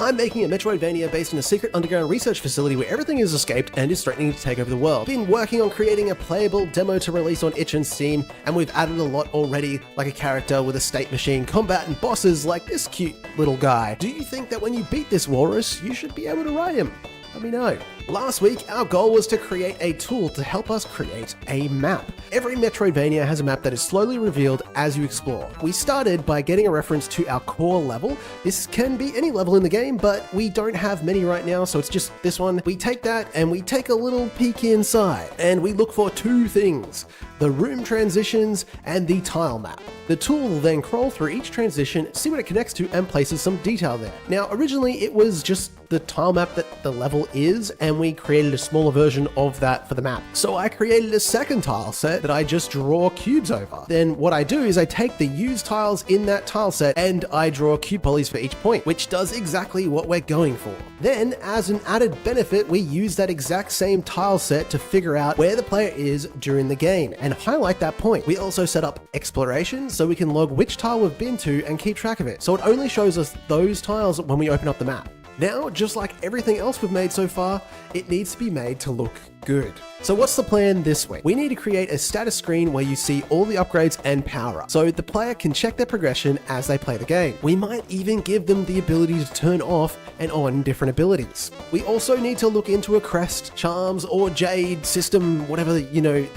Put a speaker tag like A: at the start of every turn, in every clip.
A: I'm making a Metroidvania based in a secret underground research facility where everything is escaped and is threatening to take over the world. Been working on creating a playable demo to release on itch and Steam, and we've added a lot already, like a character with a state machine, combat, and bosses like this cute little guy. Do you think that when you beat this walrus, you should be able to ride him? Let me know. Last week, our goal was to create a tool to help us create a map. Every Metroidvania has a map that is slowly revealed as you explore. We started by getting a reference to our core level. This can be any level in the game, but we don't have many right now, so it's just this one. We take that and we take a little peek inside, and we look for two things: the room transitions and the tile map. The tool will then crawl through each transition, see what it connects to, and places some detail there. Now, originally it was just the tile map that the level is, and we created a smaller version of that for the map. So I created a second tile set that I just draw cubes over. Then what I do is I take the used tiles in that tile set and I draw cube polys for each point, which does exactly what we're going for. Then, as an added benefit, we use that exact same tile set to figure out where the player is during the game and highlight that point. We also set up exploration so we can log which tile we've been to and keep track of it. So it only shows us those tiles when we open up the map. Now, just like everything else we've made so far, it needs to be made to look good. So what's the plan this week? We need to create a status screen where you see all the upgrades and power-ups, so the player can check their progression as they play the game. We might even give them the ability to turn off and on different abilities. We also need to look into a crest, charms, or jade system, whatever,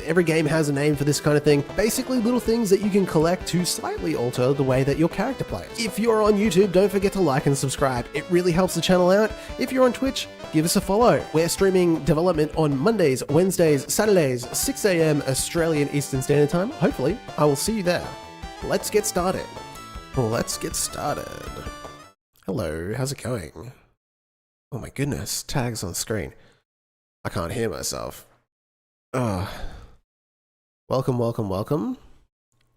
A: every game has a name for this kind of thing. Basically little things that you can collect to slightly alter the way that your character plays. If you're on YouTube, don't forget to like and subscribe. It really helps the channel out. If you're on Twitch, give us a follow. We're streaming development on Mondays, Wednesdays, Saturdays, 6 AM Australian Eastern Standard Time. Hopefully, I will see you there. Let's get started. Hello, how's it going? Oh my goodness, tags on screen. I can't hear myself. Welcome.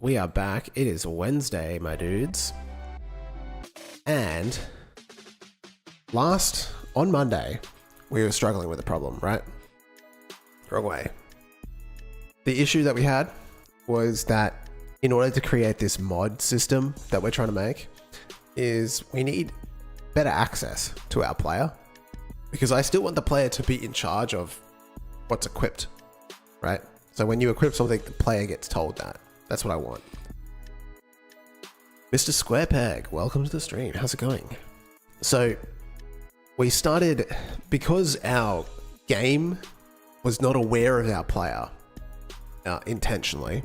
A: We are back. It is Wednesday, my dudes. And on Monday, we were struggling with a problem, right? Wrong way. The issue that we had was that in order to create this mod system that we're trying to make, is we need better access to our player, because I still want the player to be in charge of what's equipped, right? So when you equip something, the player gets told that. That's what I want. Mr. Squarepeg, welcome to the stream. How's it going? So we started, because our game was not aware of our player intentionally,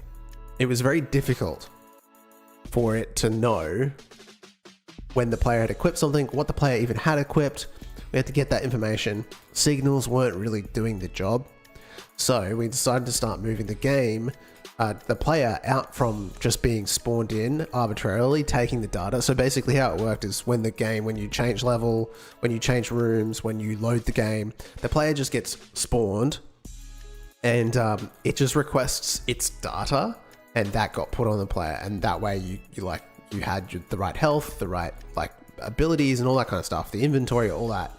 A: it was very difficult for it to know when the player had equipped something, what the player even had equipped. We had to get that information. Signals weren't really doing the job. So we decided to start moving the game, the player out from just being spawned in arbitrarily, taking the data. So basically how it worked is when you change level, when you change rooms, when you load the game, the player just gets spawned and it just requests its data, and that got put on the player. And that way you had the right health, the right abilities and all that kind of stuff. The inventory, all that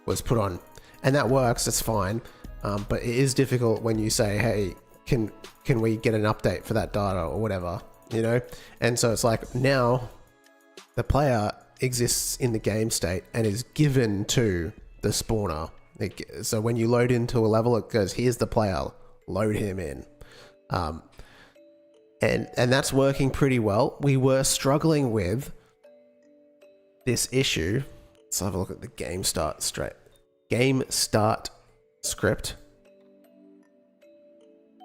A: was put on, and that works. It's fine. But it is difficult when you say, hey, can we get an update for that data or whatever, And so it's like, now the player exists in the game state and is given to the spawner. So when you load into a level, it goes, here's the player, load him in. And that's working pretty well. We were struggling with this issue. Let's have a look at the game start script.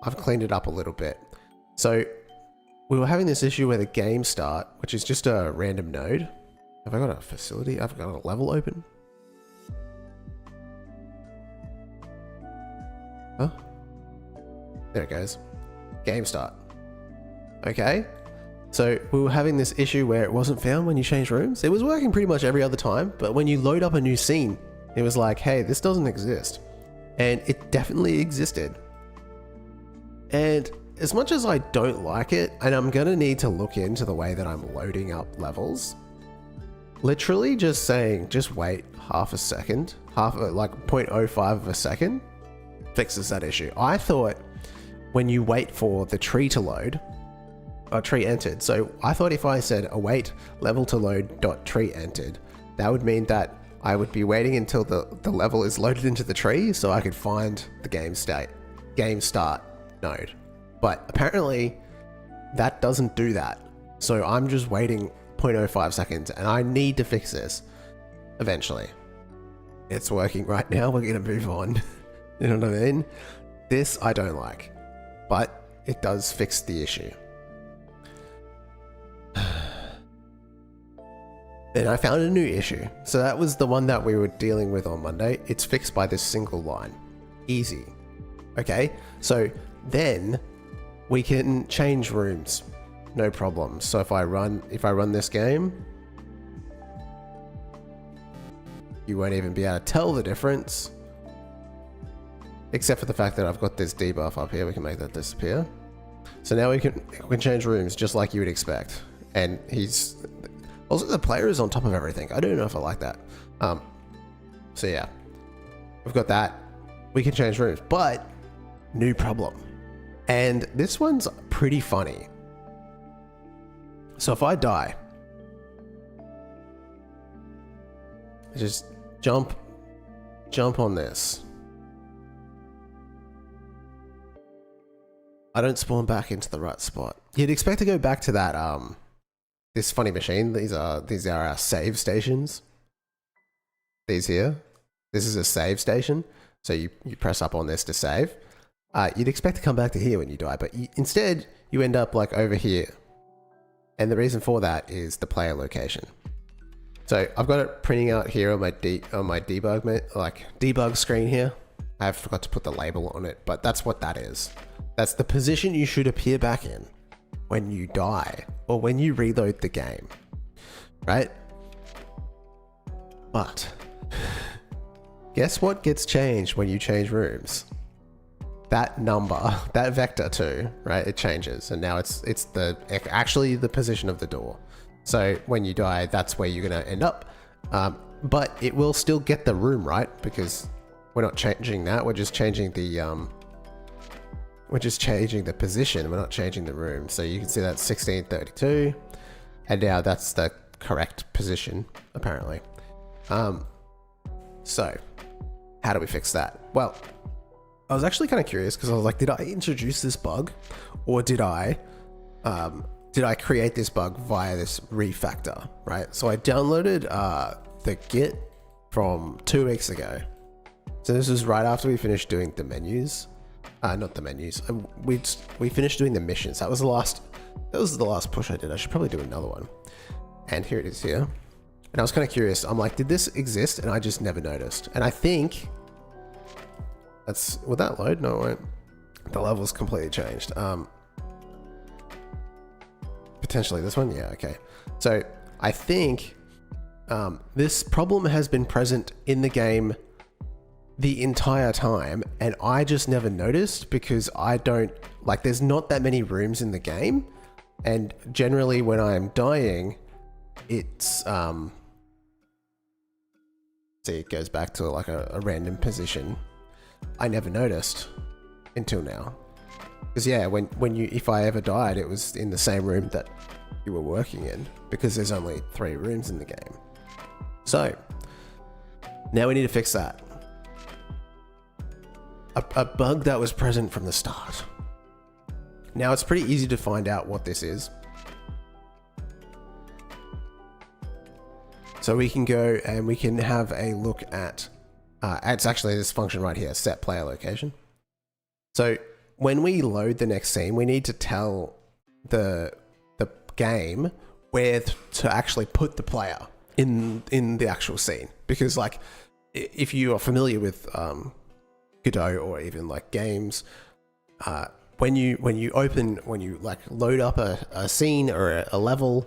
A: I've cleaned it up a little bit. So we were having this issue where the game start, which is just a random node. Have I got a facility? I've got a level open. Huh? There it goes. Game start. Okay. So we were having this issue where it wasn't found when you change rooms. It was working pretty much every other time, but when you load up a new scene, it was like, hey, this doesn't exist. And it definitely existed. And as much as I don't like it, and I'm going to need to look into the way that I'm loading up levels, literally just saying, just wait half a second, like 0.05 of a second, fixes that issue. I thought when you wait for the tree to load, or tree entered, so I thought if I said await level to load dot tree entered, that would mean that I would be waiting until the level is loaded into the tree so I could find the game start node. But apparently that doesn't do that. So I'm just waiting 0.05 seconds and I need to fix this eventually. It's working right now. We're going to move on. You know what I mean? This I don't like, but it does fix the issue. Then I found a new issue. So that was the one that we were dealing with on Monday. It's fixed by this single line. Easy. Okay, so then we can change rooms. No problem. So if I run this game, you won't even be able to tell the difference. Except for the fact that I've got this debuff up here. We can make that disappear. So now we can change rooms just like you would expect. And also the player is on top of everything. I don't know if I like that. So yeah, we've got that. We can change rooms, but new problem. And this one's pretty funny. So if I die, just jump on this. I don't spawn back into the right spot. You'd expect to go back to that this funny machine. These are our save stations. These here. This is a save station. So you press up on this to save. You'd expect to come back to here when you die, but instead you end up like over here. And the reason for that is the player location. So I've got it printing out here on my debug screen here. I forgot to put the label on it, but that's what that is. That's the position you should appear back in when you die or when you reload the game, right? But guess what gets changed when you change rooms? That number, that vector too, right? It changes, and now it's actually the position of the door. So when you die, that's where you're gonna end up. But it will still get the room, right? Because we're not changing that. We're just changing the position. We're not changing the room. So you can see that's 1632, and now that's the correct position apparently. So how do we fix that? Well, I was actually kind of curious because I was like, did I introduce this bug, or did I create this bug via this refactor, right? So I downloaded the Git from 2 weeks ago. So this was right after we finished doing the menus. Not the menus. We finished doing the missions. That was the last push I did. I should probably do another one. And here it is here. And I was kind of curious. I'm like, did this exist? And I just never noticed. And I think will that load? No, it won't. The level's completely changed. Potentially this one? Yeah, okay. So I think this problem has been present in the game the entire time, and I just never noticed because there's not that many rooms in the game, and generally when I'm dying, it's see, it goes back to like a random position. I never noticed until now. Because yeah, if I ever died, it was in the same room that you were working in, because there's only 3 rooms in the game. So now we need to fix that. A bug that was present from the start. Now it's pretty easy to find out what this is. So we can go and we can have a look at, it's actually this function right here, set player location. So when we load the next scene, we need to tell the game where to actually put the player in the actual scene. Because like, if you are familiar with Godot or even like games, when you like load up a scene or a level,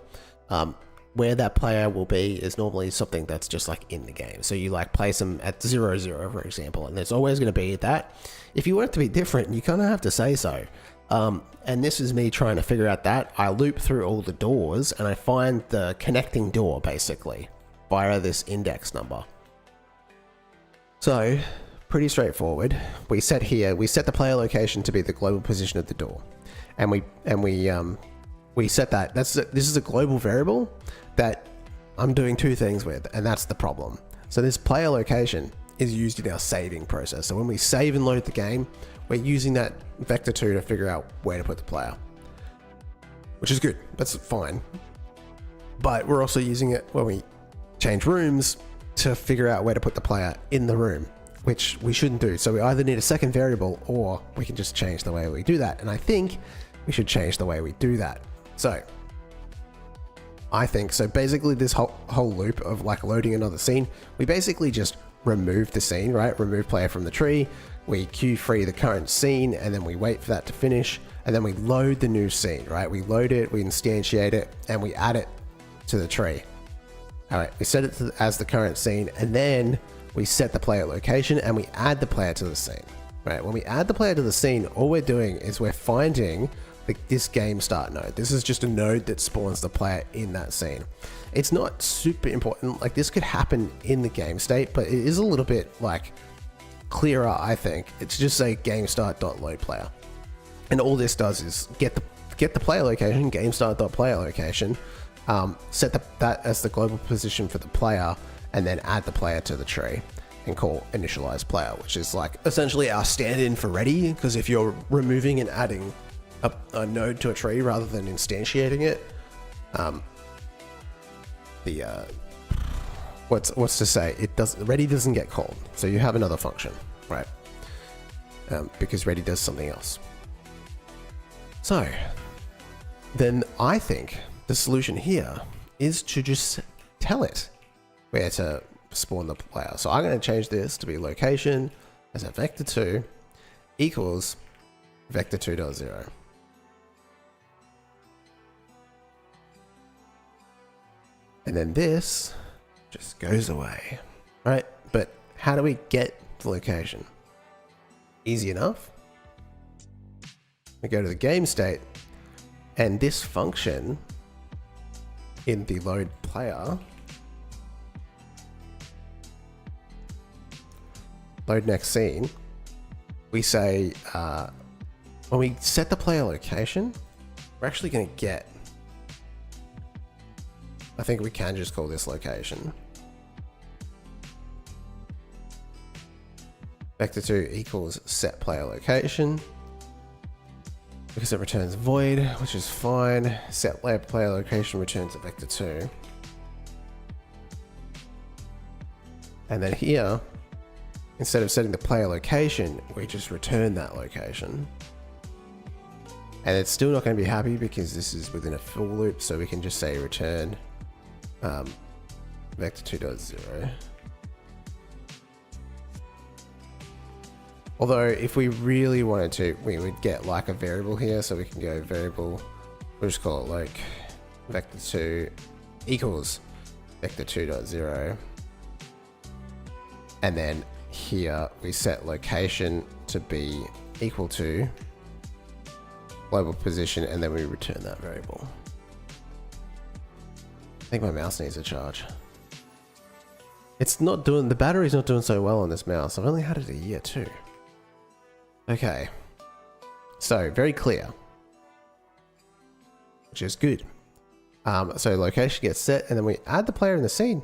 A: where that player will be is normally something that's just like in the game. So you like place them at 0-0, for example, and there's always going to be that. If you want it to be different, you kind of have to say so. And this is me trying to figure out that. I loop through all the doors and I find the connecting door basically via this index number. So pretty straightforward. We set the player location to be the global position of the door, and we set that. This is a global variable that I'm doing 2 things with, and that's the problem. So this player location is used in our saving process. So when we save and load the game, we're using that vector 2 to figure out where to put the player, which is good. That's fine. But we're also using it when we change rooms to figure out where to put the player in the room, which we shouldn't do. So we either need a second variable or we can just change the way we do that. And I think we should change the way we do that. So I think, so basically this whole loop of like loading another scene, we basically just remove the scene, right? Remove player from the tree. We queue free the current scene and then we wait for that to finish. And then we load the new scene, right? We load it, we instantiate it, and we add it to the tree. All right, we set it as the current scene, and then we set the player location and we add the player to the scene, right? When we add the player to the scene, all we're doing is we're finding this game start node. This is just a node that spawns the player in that scene. It's not super important. Like this could happen in the game state, but it is a little bit like clearer, I think. It's just say game start.load player. And all this does is get the player location, game start.player location, set that as the global position for the player, and then add the player to the tree and call initialize player, which is like essentially our stand-in for ready. Because if you're removing and adding a node to a tree rather than instantiating it, what's to say, ready doesn't get called, so you have another function, right? Because ready does something else. So then I think the solution here is to just tell it where to spawn the player. So I'm going to change this to be location as a vector2 equals vector2.0. And then this just goes away, right? But how do we get the location? Easy enough. We go to the game state, and this function in the load player, load next scene, we say, when we set the player location, we're actually going to get, I think we can just call this location. Vector2 equals set player location, because it returns void, which is fine. Set player location returns a vector2. And then here, instead of setting the player location, we just return that location. And it's still not going to be happy because this is within a full loop, so we can just say return vector2.0. Although if we really wanted to, we would get like a variable here, so we can go variable, we'll just call it like vector2 equals vector2.0. And then here we set location to be equal to global position, and then we return that variable. I think my mouse needs a charge. It's not doing, the battery's not doing so well on this mouse. I've only had it a year too. Okay, so very clear, which is good. So location gets set, and then we add the player in the scene.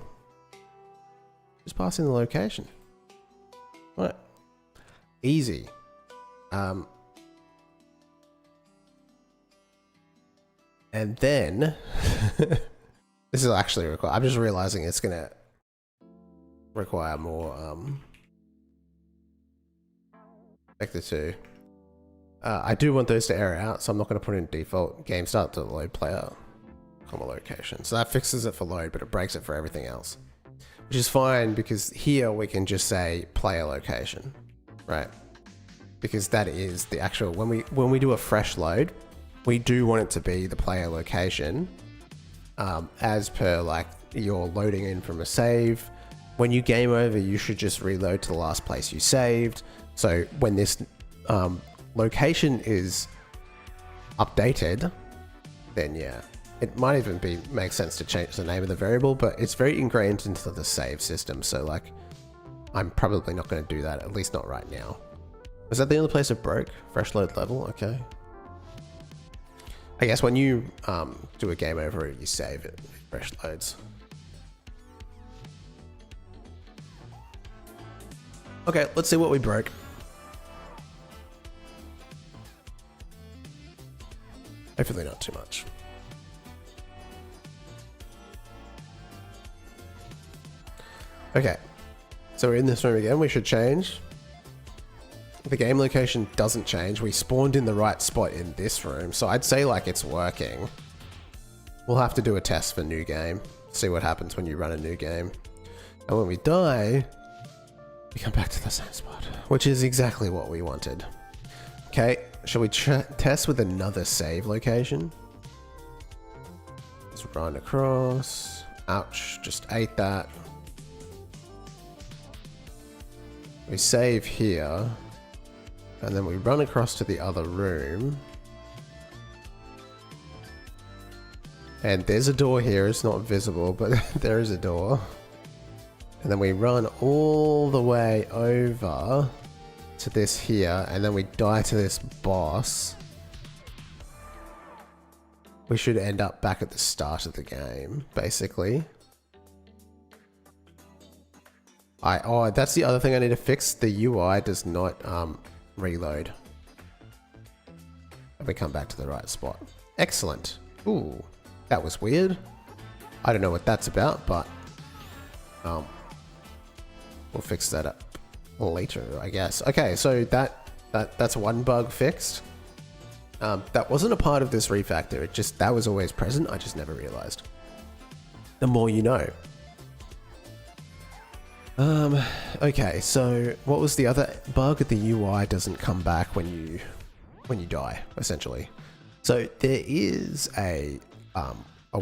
A: Just pass in the location. Right, easy. And then this is actually required. I'm just realizing it's gonna require more vector2. I do want those to error out, so I'm not going to put in default game start to load player, comma location. So that fixes it for load, but it breaks it for everything else, which is fine because here we can just say player location, right? Because that is the actual, when we do a fresh load, we do want it to be the player location, as per like you're loading in from a save. When you game over, you should just reload to the last place you saved. So when this location is updated, then yeah, it might even make sense to change the name of the variable, but it's very ingrained into the save system. So like, I'm probably not going to do that, at least not right now. Was that the only place it broke? Fresh load level, okay. I guess when you do a game over, you save it, fresh loads. Okay, let's see what we broke. Hopefully not too much. Okay, so we're in this room again. We should change. The game location doesn't change. We spawned in the right spot in this room, so I'd say like it's working. We'll have to do a test for new game. See what happens when you run a new game. And when we die, we come back to the same spot, which is exactly what we wanted. Okay, shall we test with another save location? Let's run across. Ouch, just ate that. We save here. And then we run across to the other room. And there's a door here. It's not visible, but there is a door. And then we run all the way over to this here. And then we die to this boss. We should end up back at the start of the game, basically. Oh, that's the other thing I need to fix. The UI does not reload. And we come back to the right spot. Excellent. Ooh, that was weird. I don't know what that's about, but we'll fix that up later, I guess. Okay, so that's one bug fixed. That wasn't a part of this refactor. That was always present. I just never realized. The more you know. Okay, so what was the other bug? The UI doesn't come back when you die, essentially. So there is a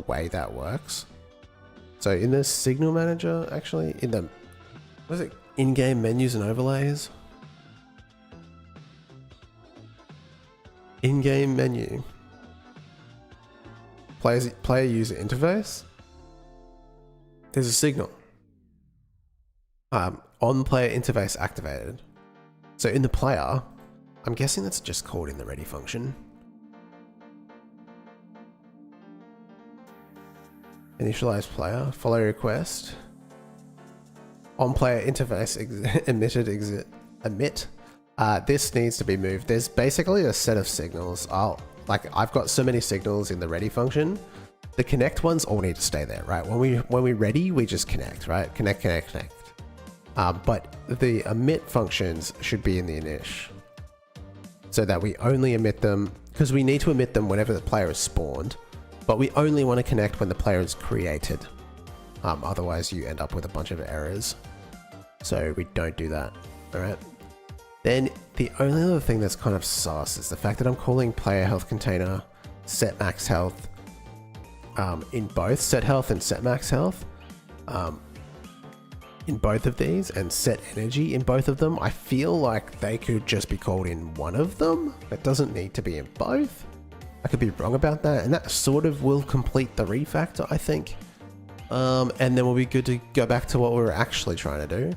A: way that works. So in the signal manager, actually, in the, what is it? In-game menus and overlays. In-game menu. Player user interface. There's a signal. On player interface activated. So in the player, I'm guessing that's just called in the ready function. Initialize player, follow request. On player interface emit. This needs to be moved. There's basically a set of signals. I've got so many signals in the ready function. The connect ones all need to stay there, right? When we ready, we just connect, right? Connect, connect, connect. But the emit functions should be in the init, so that we only emit them, because we need to emit them whenever the player is spawned, but we only want to connect when the player is created. Otherwise you end up with a bunch of errors. So we don't do that, alright? Then the only other thing that's kind of sus is the fact that I'm calling player health container set max health in both set health and set max health. In both of these, and set energy in both of them. I feel like they could just be called in one of them. It doesn't need to be in both. I could be wrong about that, and that sort of will complete the refactor, I think. And then we'll be good to go back to what we were actually trying to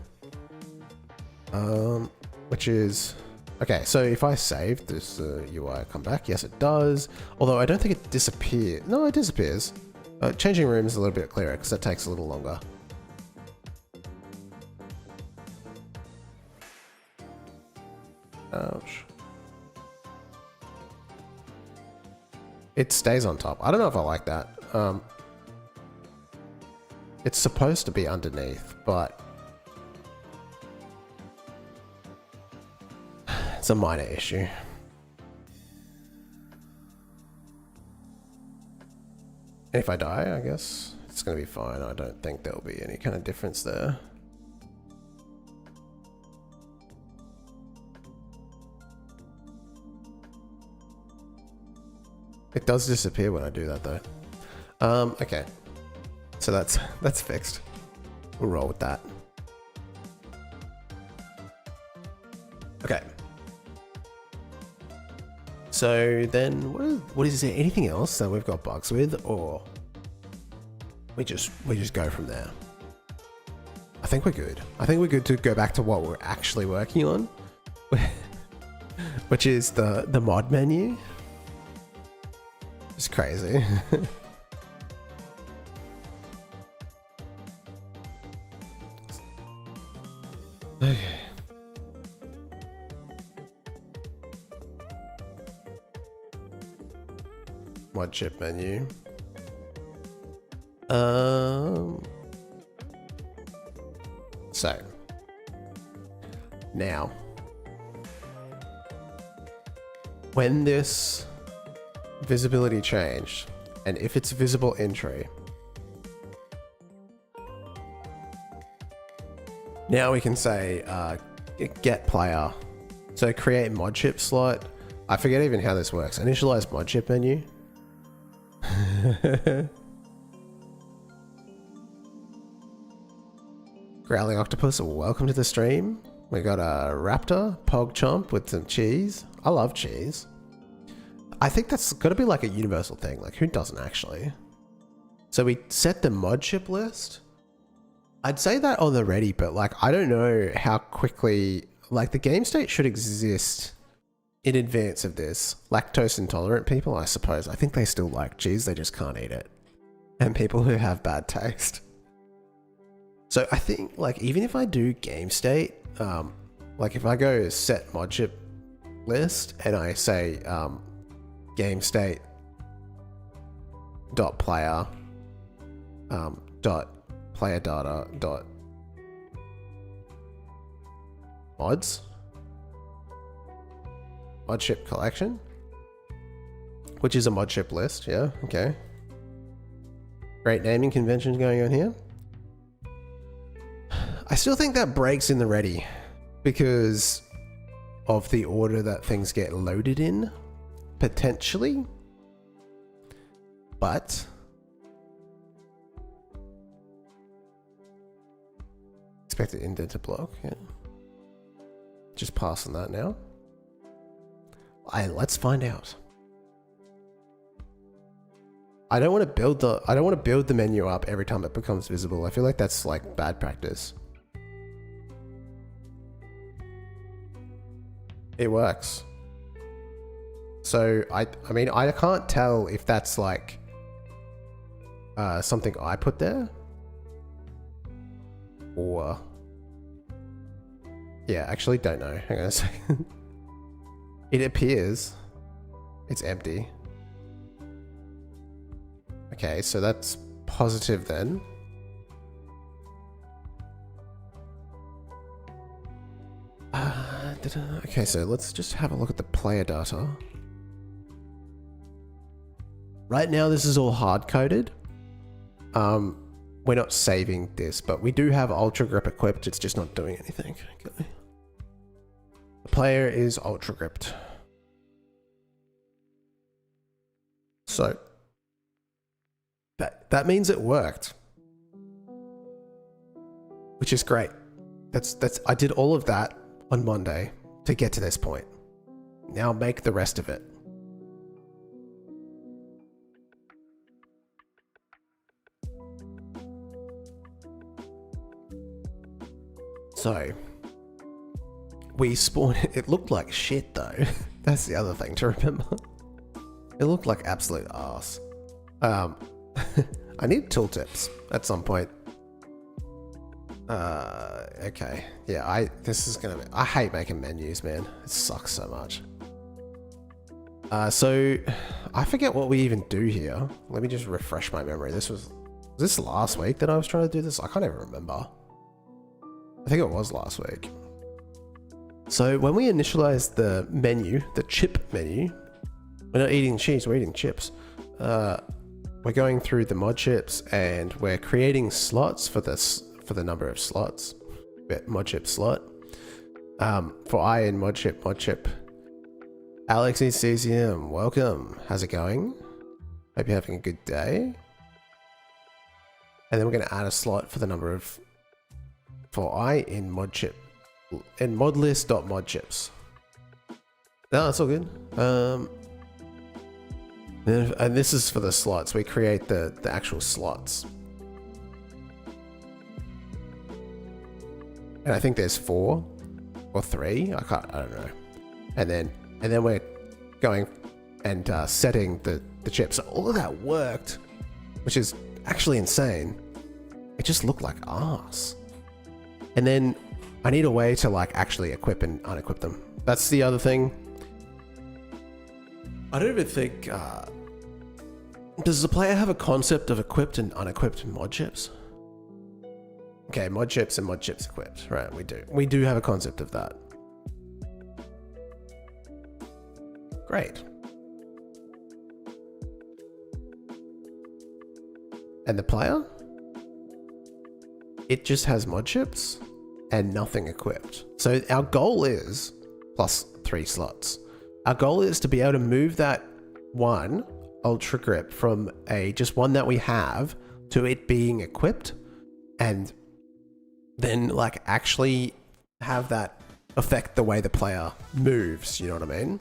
A: do. Which is... Okay, so if I save this UI come back, yes it does. Although I don't think it disappears. No, it disappears. Changing rooms is a little bit clearer, because that takes a little longer. Ouch. It stays on top. I don't know if I like that. It's supposed to be underneath, but it's a minor issue. And if I die, I guess it's going to be fine. I don't think there'll be any kind of difference there. It does disappear when I do that though. Okay. So that's fixed. We'll roll with that. Okay. So then what is there anything else that we've got bugs with, or we just go from there? I think we're good. I think we're good to go back to what we're actually working on, which is the mod menu. It's crazy. Okay. mod chip menu. So now when this visibility changed, and if it's visible entry, now we can say get player. So create mod chip slot. I forget even how this works. Initialize mod chip menu. Growling Octopus, welcome to the stream. We got a Raptor, Pog Chomp with some cheese. I love cheese. I think that's got to be like a universal thing. Like, who doesn't actually? So we set the mod chip list. I'd say that on the ready, but like, I don't know how quickly, like the game state should exist in advance of this. Lactose intolerant people, I suppose. I think they still like cheese, they just can't eat it. And people who have bad taste. So I think like, even if I do game state, like if I go set mod chip list and I say game state dot player dot player data dot mods mod chip collection, which is a mod chip list. Yeah, okay, great naming conventions going on here. I still think that breaks in the ready because of the order that things get loaded in, potentially, but expected indent to block. Yeah, just passing that now. Let's find out. I don't want to build the menu up every time it becomes visible. I feel like that's like bad practice. It works. So I mean, I can't tell if that's like something I put there, or yeah, actually don't know. Hang on a second. It appears it's empty. Okay, so that's positive then. Okay, so let's just have a look at the player data. Right now, this is all hard-coded. We're not saving this, but we do have Ultra Grip equipped. It's just not doing anything. Okay. The player is Ultra Gripped. So that means it worked, which is great. I did all of that on Monday to get to this point. Now make the rest of it. So we spawned it. Looked like shit though. That's the other thing to remember. It looked like absolute arse. I need tooltips at some point. Okay. Yeah, I hate making menus, man. It sucks so much. So I forget what we even do here. Let me just refresh my memory. Was this last week that I was trying to do this? I can't even remember. I think it was last week. So when we initialize the menu, the chip menu, we're not eating cheese, we're eating chips. We're going through the mod chips and we're creating slots for the number of slots. Mod chip slot. For I in mod chip. Alex is CCM, welcome. How's it going? Hope you're having a good day. And then we're going to add a slot for the number of for I in mod chip in mod list.mod chips. No, that's all good. And this is for the slots. We create the actual slots. And I think there's 4 or 3. I don't know. And then we're going and setting the chips. So all of that worked, which is actually insane. It just looked like arse. And then I need a way to like actually equip and unequip them. That's the other thing. I don't even think Does the player have a concept of equipped and unequipped mod chips? Okay, mod chips and mod chips equipped. Right, we do. We do have a concept of that. Great. And the player? It just has mod chips and nothing equipped. So our goal is, plus 3 slots. Our goal is to be able to move that one Ultra Grip from just one that we have to it being equipped, and then like actually have that affect the way the player moves, you know what I mean?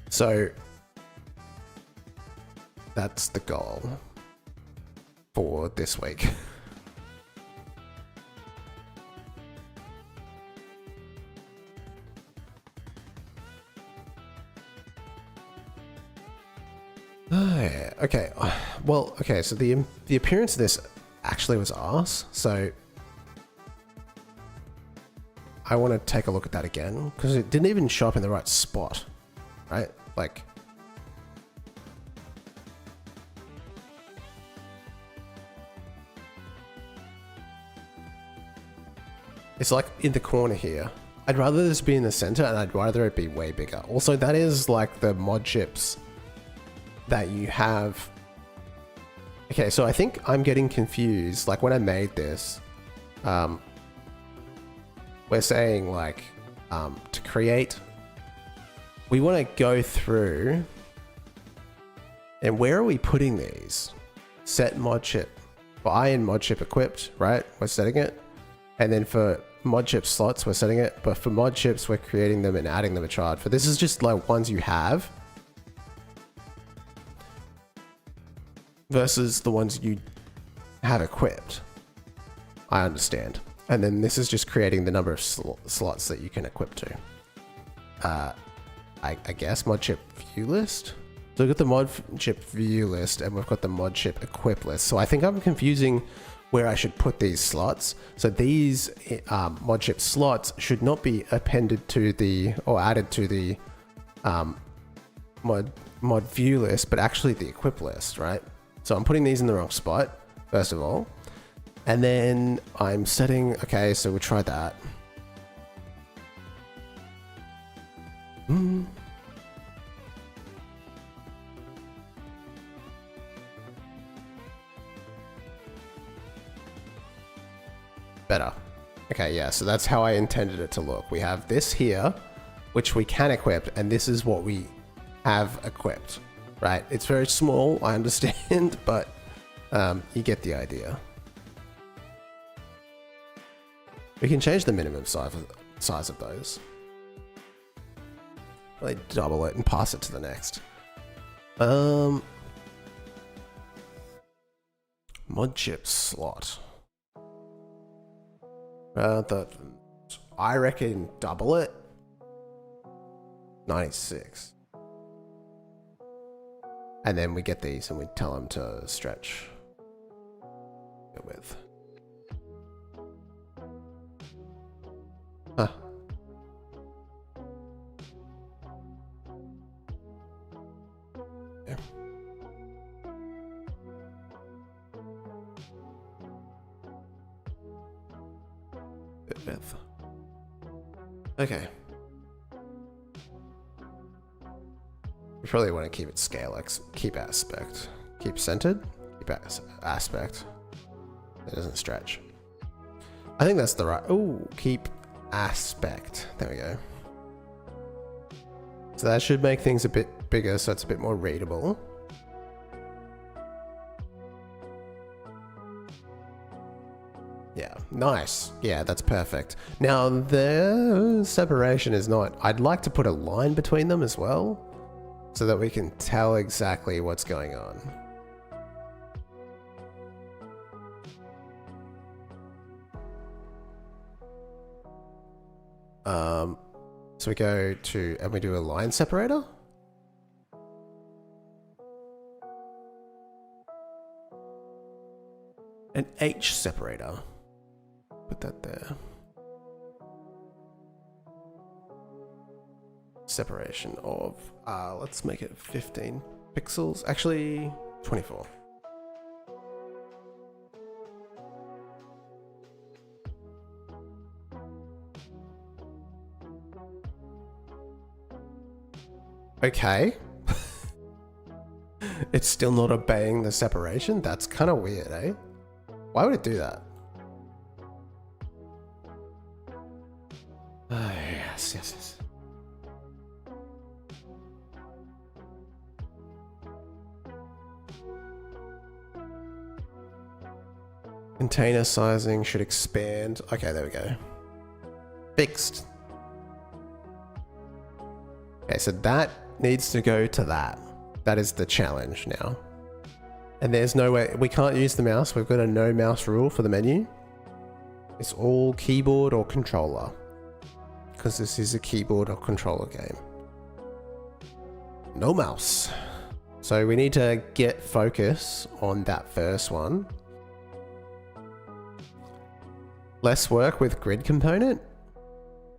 A: So that's the goal for this week. Oh, yeah. Okay. Well, okay. So the appearance of this actually was arse. So I want to take a look at that again because it didn't even show up in the right spot, right? Like, it's like in the corner here. I'd rather this be in the center, and I'd rather it be way bigger. Also, that is like the mod chips that you have. Okay, so I think I'm getting confused. Like when I made this, we're saying like to create, we want to go through, and where are we putting these? Set mod chip. For iron mod chip equipped, right? We're setting it. And then for mod chip slots, we're setting it. But for mod chips, we're creating them and adding them a chart. For this is just like ones you have versus the ones you have equipped. I understand. And then this is just creating the number of slots that you can equip to. I guess mod chip view list. So we've got the mod chip view list and we've got the mod chip equip list. So I think I'm confusing where I should put these slots. So these mod chip slots should not be appended to the, or added to the mod view list, but actually the equip list, right? So I'm putting these in the wrong spot, first of all. And then I'm setting, okay, so we'll try that. Better. Okay, yeah, so that's how I intended it to look. We have this here, which we can equip, and this is what we have equipped, right? It's very small, I understand, but you get the idea. We can change the minimum size of those. Really double it and pass it to the next. Mod chip slot. I reckon double it. 96. And then we get these and we tell them to stretch the width. Huh. Yeah. Bit width. Okay. We probably want to keep it scale, keep aspect, keep centered, keep aspect. It doesn't stretch. I think that's the right. Oh, keep aspect. There we go. So that should make things a bit bigger, so it's a bit more readable. Yeah, nice. Yeah, that's perfect. Now the separation is not. I'd like to put a line between them as well, so that we can tell exactly what's going on. So we go to, and we do a line separator. An H separator. Put that there. separation of, let's make it 15 pixels. Actually, 24. Okay. It's still not obeying the separation? That's kind of weird, eh? Why would it do that? Yes. Container sizing should expand. Okay, there we go. Fixed. Okay, so that needs to go to that. That is the challenge now. And there's no way, we can't use the mouse. We've got a no mouse rule for the menu. It's all keyboard or controller. Because this is a keyboard or controller game. No mouse. So we need to get focus on that first one. Less work with grid component?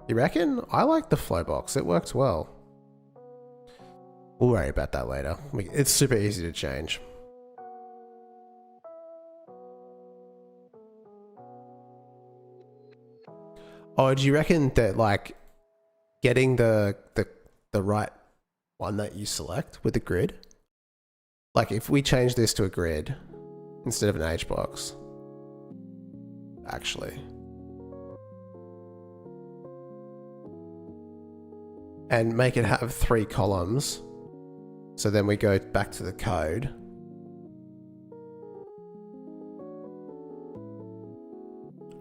A: You reckon? I like the flow box. It works well. We'll worry about that later. It's super easy to change. Oh, do you reckon that like getting the right one that you select with the grid? Like if we change this to a grid instead of an H box, actually. And make it have 3 columns. So then we go back to the code.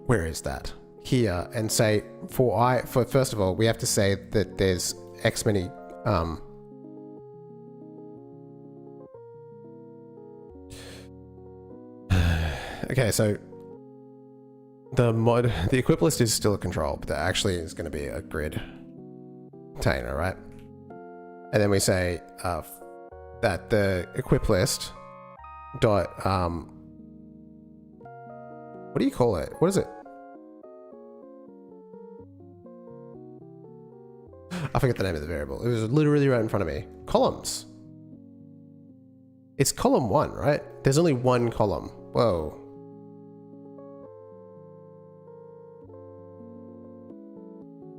A: Where is that? Here, and say for first of all, we have to say that there's X many okay, so the equip list is still a control, but that actually is going to be a grid container, right? And then we say that the equip list dot what do you call it? What is it? I forget the name of the variable. It was literally right in front of me. Columns. It's column 1, right? There's only one column. Whoa.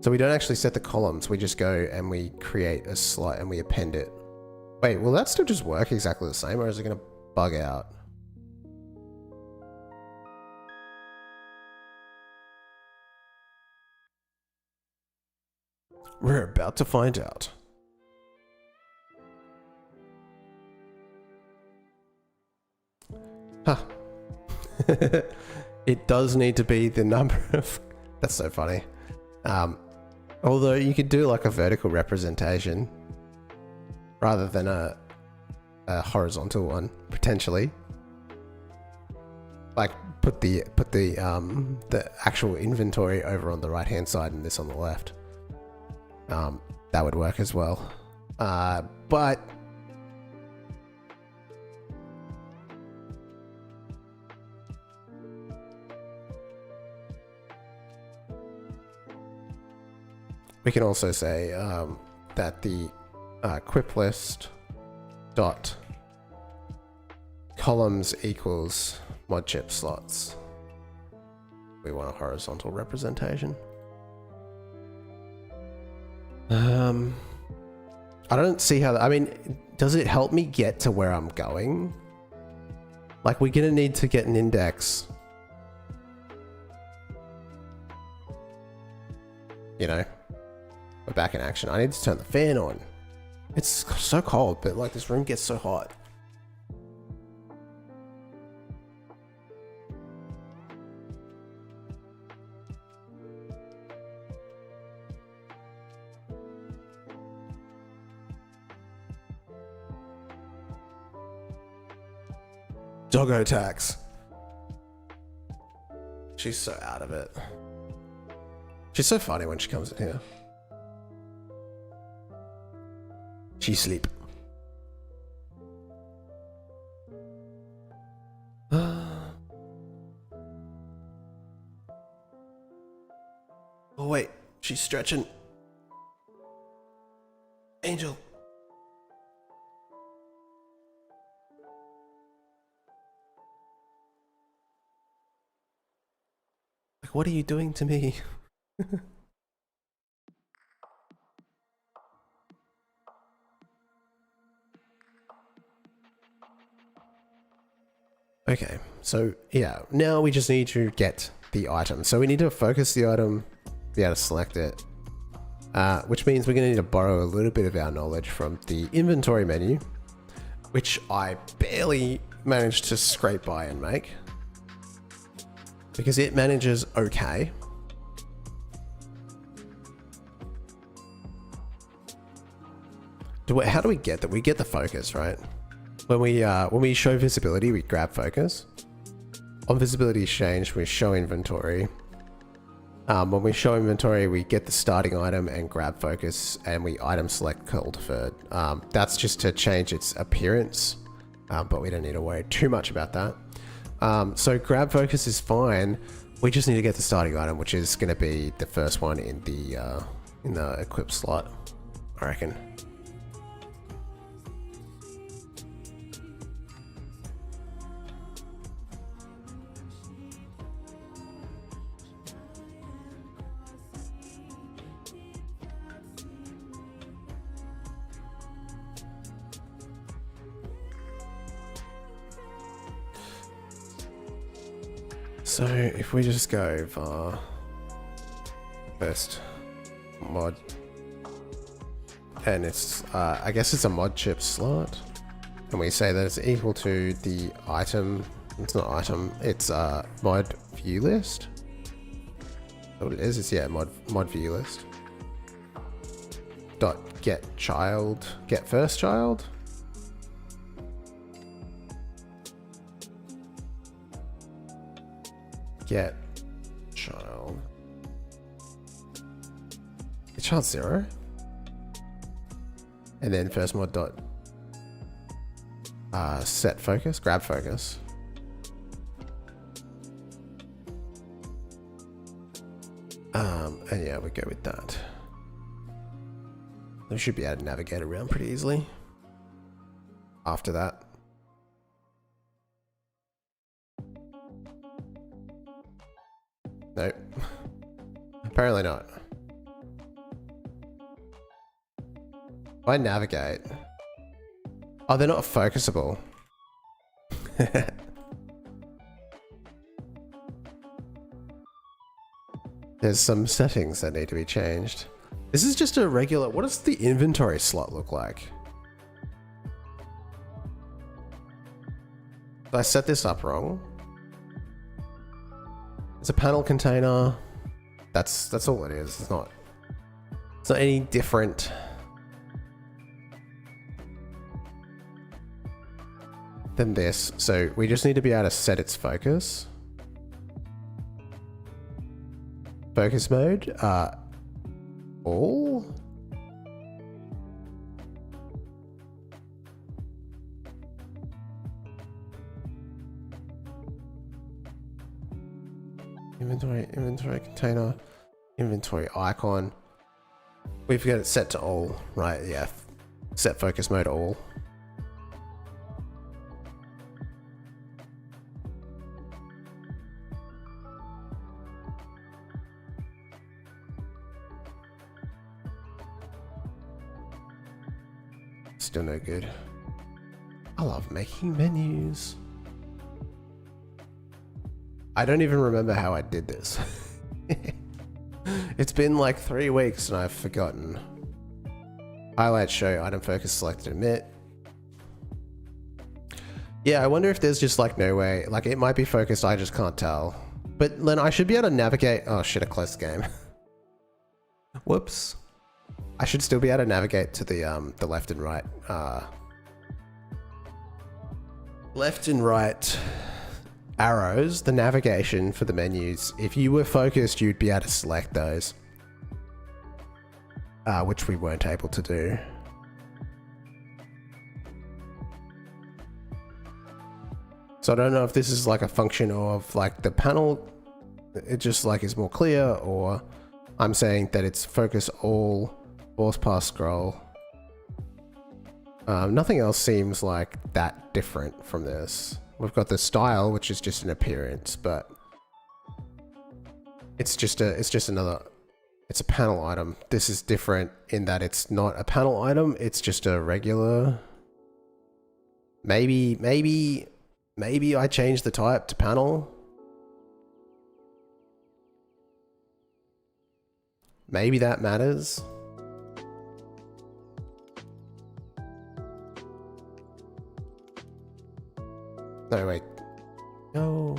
A: So we don't actually set the columns. We just go and we create a slot and we append it. Wait, will that still just work exactly the same, or is it going to bug out? We're about to find out. Huh. It does need to be the number of... That's so funny. Although you could do like a vertical representation rather than a horizontal one, potentially. Like put the actual inventory over on the right hand side and this on the left. That would work as well. But we can also say that the equip list dot columns equals mod chip slots. We want a horizontal representation. I don't see how, I mean, does it help me get to where I'm going? Like, we're gonna need to get an index. You know, we're back in action. I need to turn the fan on. It's so cold, but like this room gets so hot. Doggo tax. She's so out of it. She's so funny when she comes in here. She sleep. Oh wait, she's stretching. Angel. Like, what are you doing to me? Okay, so yeah, now we just need to get the item. So we need to focus the item, be able to select it, which means we're going to need to borrow a little bit of our knowledge from the inventory menu, which I barely managed to scrape by and make, because it manages okay. How do we get that? We get the focus, right? When we show visibility, we grab focus. On visibility exchange, we show inventory. When we show inventory, we get the starting item and grab focus, and we item select call deferred. That's just to change its appearance, but we don't need to worry too much about that. So grab focus is fine. We just need to get the starting item, which is going to be the first one in the equip slot, I reckon. So if we just go var first mod, and it's I guess it's a mod chip slot, and we say that it's equal to the item. It's not item. It's mod view list. What it is? It's yeah mod view list. Dot get first child. Get child. Get child 0. And then first mod dot set focus, grab focus. And yeah, we go with that. We should be able to navigate around pretty easily after that. Nope. Apparently not. If I navigate... Oh, they're not focusable. There's some settings that need to be changed. This is just a regular... What does the inventory slot look like? Did I set this up wrong? It's a panel container. That's all it is. It's not any different. Than this. So we just need to be able to set its focus. Focus mode. All. Inventory container, inventory icon. We've got it set to all, right? Yeah, set focus mode all. Still no good. I love making menus. I don't even remember how I did this. It's been like 3 weeks and I've forgotten. Highlight show, item focus selected, emit. Yeah, I wonder if there's just like no way, like it might be focused, I just can't tell. But then I should be able to navigate. Oh shit, I closed the game. Whoops. I should still be able to navigate to the left and right. Left and right arrows, the navigation for the menus. If you were focused, you'd be able to select those, which we weren't able to do. So I don't know if this is like a function of like the panel, it just like is more clear, or I'm saying that it's focus all, force pass scroll, Nothing else seems like that different from this. We've got the style, which is just an appearance, but it's a panel item. This is different in that it's not a panel item, it's just a regular. Maybe I change the type to panel. Maybe that matters. No, wait. No.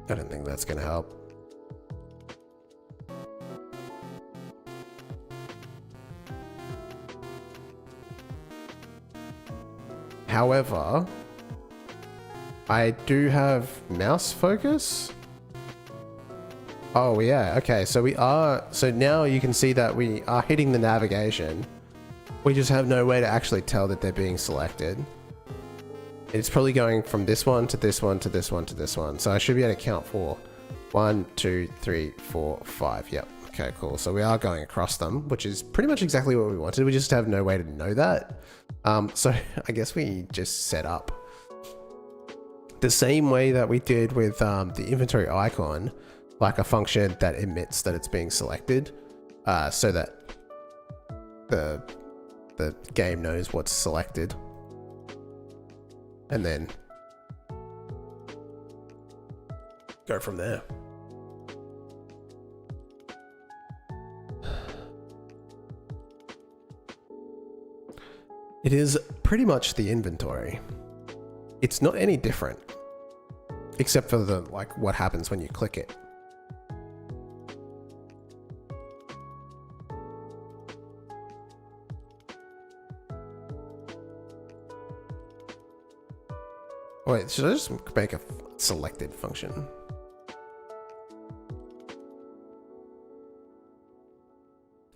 A: I don't think that's gonna help. However, I do have mouse focus. Oh yeah, okay, so now you can see that we are hitting the navigation. We just have no way to actually tell that they're being selected. It's probably going from this one to this one to this one to this one. So I should be able to count for 1, 2, 3, 4, 5. Yep. Okay, cool. So we are going across them, which is pretty much exactly what we wanted. We just have no way to know that. So I guess we just set up the same way that we did with the inventory icon, like a function that emits that it's being selected, so that the game knows what's selected. And then go from there. It is pretty much the inventory. It's not any different, except for the what happens when you click it. Wait, should I just make a selected function?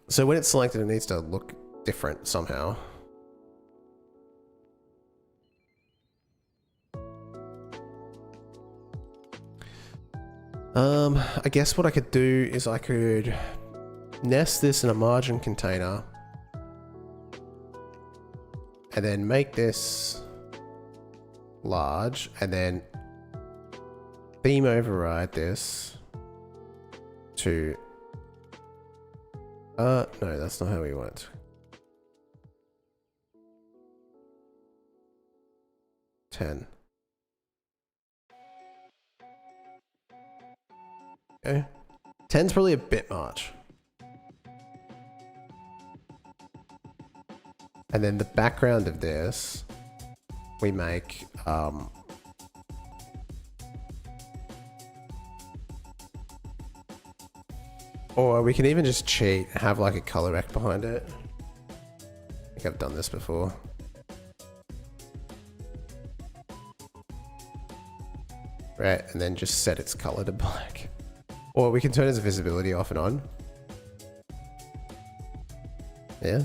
A: So when it's selected, it needs to look different somehow. I guess what I could do is I could nest this in a margin container and then make this large and then theme override this to no, that's not how we want. Ten. Okay. 10's probably a bit much. And then the background of this we make or we can even just cheat, have like a color rec behind it. I think I've done this before. Right, and then just set its color to black. Or we can turn its visibility off and on. Yeah.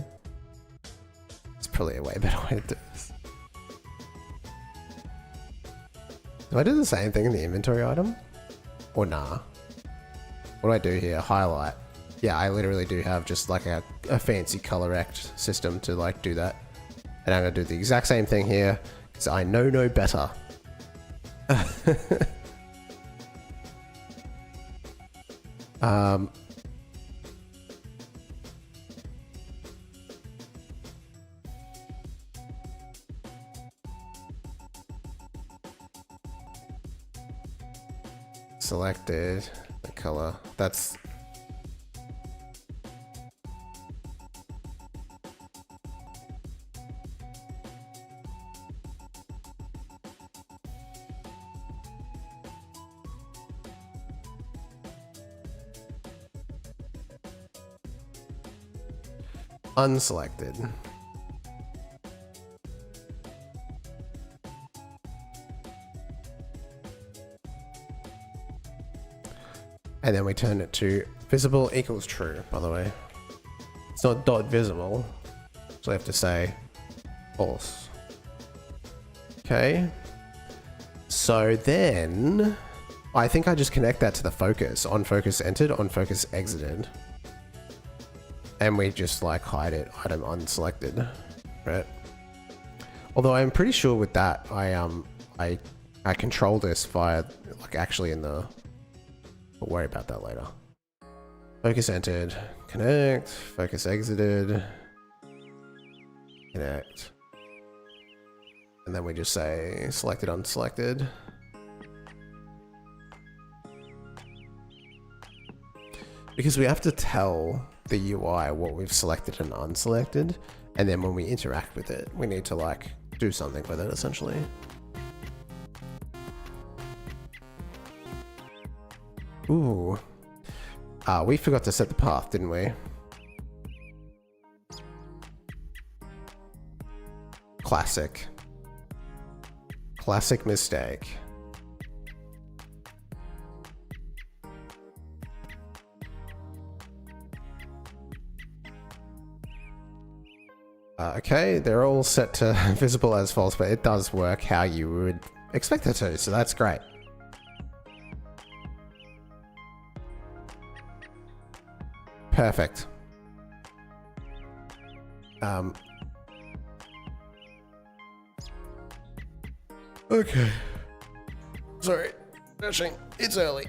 A: It's probably a way better way to do this. Do I do the same thing in the inventory item? Or nah? What do I do here? Highlight. Yeah, I literally do have just like a fancy color rect system to like do that. And I'm gonna do the exact same thing here because I know no better. Selected the color. That's unselected. And then we turn it to visible equals true, by the way. It's not dot visible, so I have to say false. Okay. So then I think I just connect that to the focus. On focus entered, on focus exited. And we just like hide it, item unselected, right? Although I'm pretty sure with that, I control this via like actually in the, we'll worry about that later. Focus entered, connect, focus exited, connect. And then we just say selected, unselected. Because we have to tell the UI what we've selected and unselected. And then when we interact with it, we need to like do something with it essentially. Ooh. We forgot to set the path, didn't we? Classic. Classic mistake. Okay, they're all set to visible as false, but it does work how you would expect it to, so that's great. Perfect. Okay. Sorry, stretching. It's early.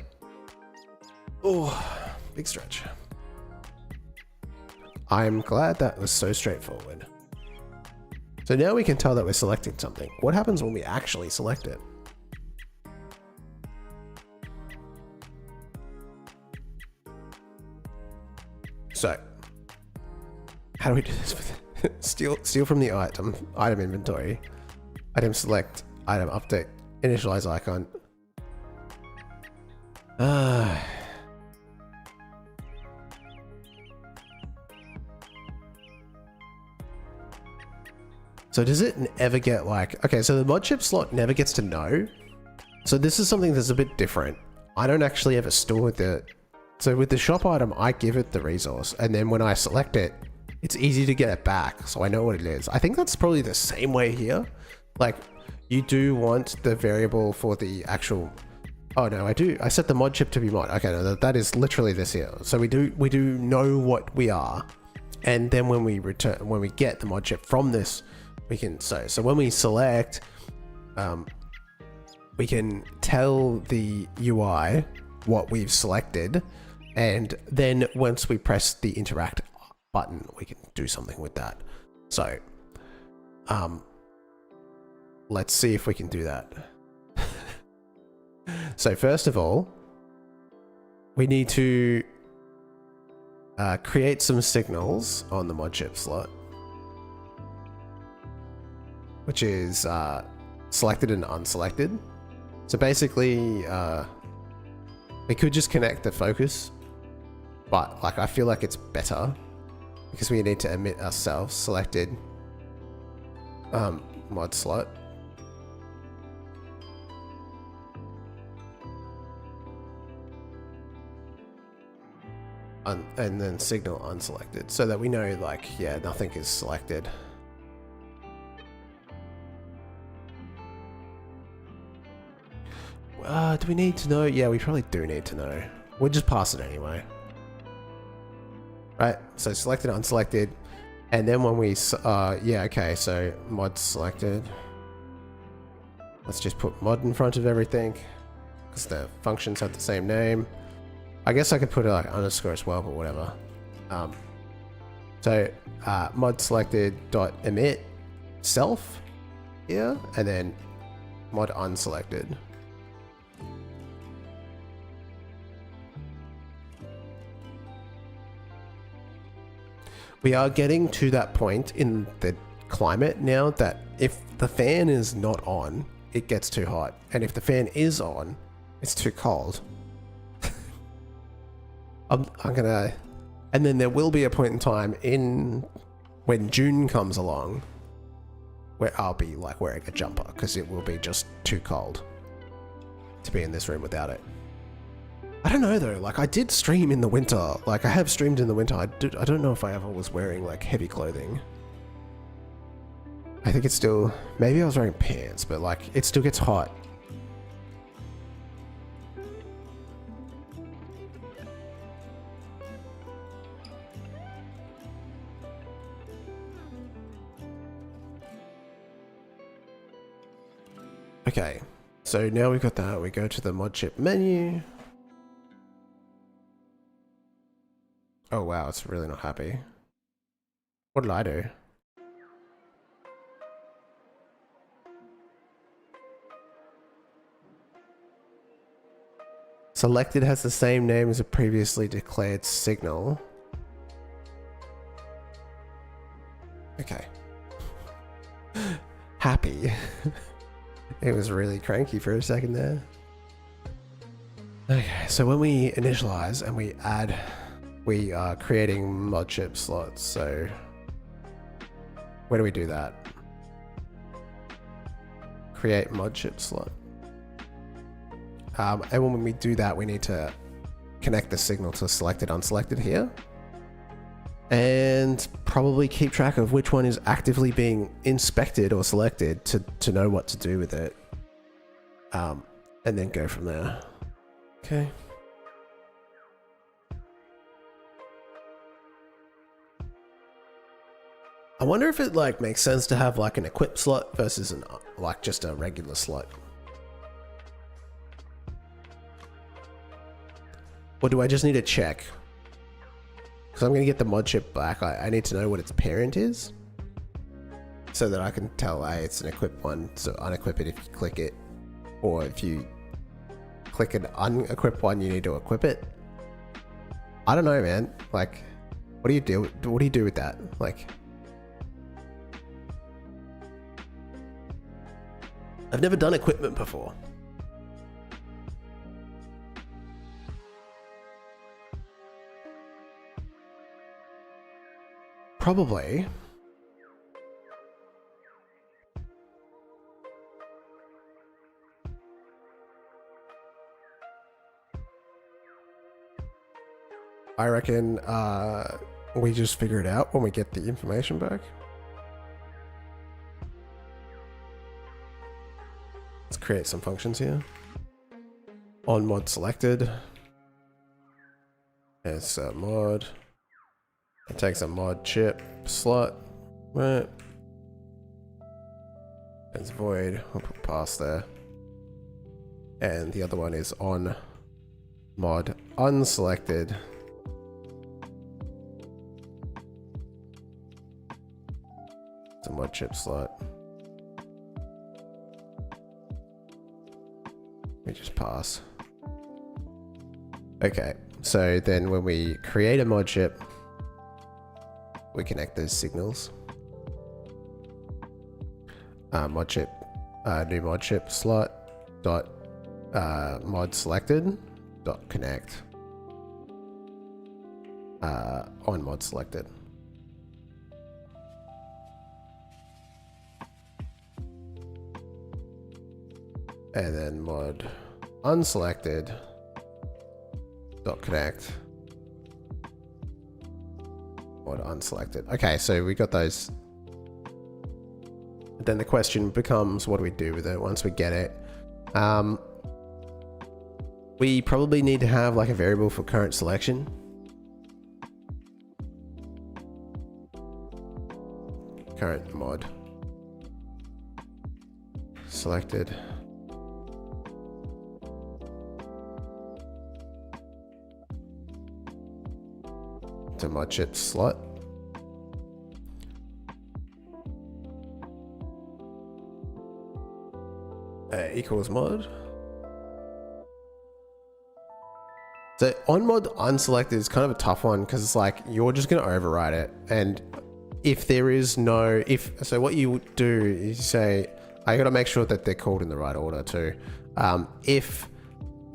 A: Oh, big stretch. I'm glad that was so straightforward. So now we can tell that we're selecting something. What happens when we actually select it? So, how do we do this with steal from the item inventory, item select, item update, initialize icon. So does it ever get like, okay, so the mod chip slot never gets to know. So this is something that's a bit different. I don't actually ever store the, so with the shop item, I give it the resource. And then when I select it, it's easy to get it back. So I know what it is. I think that's probably the same way here. Like you do want the variable for the actual, oh no, I set the mod chip to be mod. Okay, no, that is literally this here. So we do know what we are. And then when we get the mod chip from this, we can, so when we select, we can tell the UI what we've selected. And then once we press the interact button, we can do something with that. So, let's see if we can do that. So first of all, we need to create some signals on the mod chip slot, which is selected and unselected. So basically, we could just connect the focus, but like I feel like it's better because we need to emit ourselves selected mod slot. And then signal unselected so that we know like, yeah, nothing is selected. Do we need to know? Yeah, we probably do need to know. We'll just pass it anyway. Right, so selected, unselected. And then when we, yeah, okay, so mod selected. Let's just put mod in front of everything because the functions have the same name. I guess I could put like underscore as well, but whatever. So mod selected dot emit self here, and then mod unselected. We are getting to that point in the climate now that if the fan is not on, it gets too hot. And if the fan is on, it's too cold. I'm gonna, and then there will be a point in time when June comes along where I'll be like wearing a jumper because it will be just too cold to be in this room without it. I don't know though, like I did stream in the winter, like I have streamed in the winter. I don't know if I ever was wearing like heavy clothing. I think it's still, maybe I was wearing pants, but like it still gets hot. Okay, so now we've got that, we go to the mod chip menu. Oh wow, it's really not happy. What did I do? Selected has the same name as a previously declared signal. Okay. Happy. It was really cranky for a second there. Okay, so when we initialize and we add, we are creating mod chip slots. So where do we do that? Create mod chip slot. And when we do that, we need to connect the signal to selected, unselected here. And probably keep track of which one is actively being inspected or selected to know what to do with it. And then go from there. Okay. I wonder if it like makes sense to have like an equip slot versus an like just a regular slot. Or do I just need to check? Because I'm going to get the mod chip back. I need to know what its parent is. So that I can tell, hey, it's an equipped one. So unequip it if you click it. Or if you click an unequipped one, you need to equip it. I don't know, man. Like, what do you do? What do you do with that? Like, I've never done equipment before. Probably. I reckon we just figure it out when we get the information back. Let's create some functions here. On mod selected. It's a mod. It takes a mod chip slot, right? It's void, we'll put pass there. And the other one is on mod unselected. It's a mod chip slot. We just pass. Okay, so then when we create a mod chip, we connect those signals. Mod chip, new mod chip slot dot mod selected dot connect on mod selected. And then mod unselected dot connect. Mod unselected. Okay, so we got those. Then the question becomes, what do we do with it once we get it? We probably need to have like a variable for current selection. Current mod selected. To mod chip slot. Equals mod. So on mod unselected is kind of a tough one because it's like you're just going to override it, and if there is no so what you would do is you say I got to make sure that they're called in the right order too. If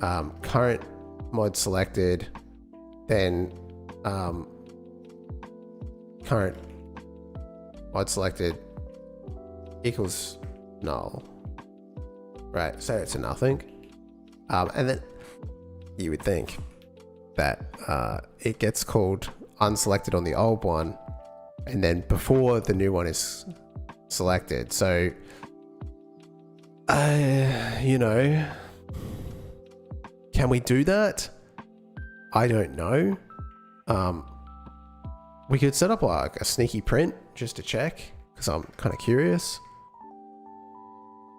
A: current mod selected, then current mod selected equals null, right? So it's a nothing, and then you would think that it gets called unselected on the old one, and then before the new one is selected. So, you know, can we do that? I don't know. We could set up like a sneaky print just to check, because I'm kind of curious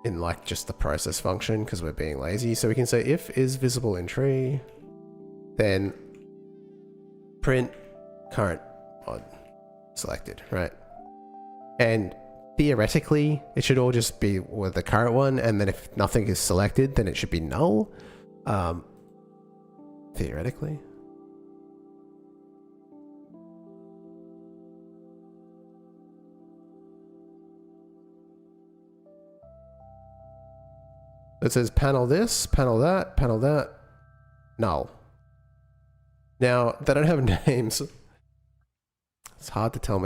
A: in like just the process function, because we're being lazy. So we can say if is visible in tree, then print current mod selected, right? And theoretically, it should all just be with the current one, and then if nothing is selected, then it should be null. Theoretically. It says panel this, panel that, null. Now, they don't have names. It's hard to tell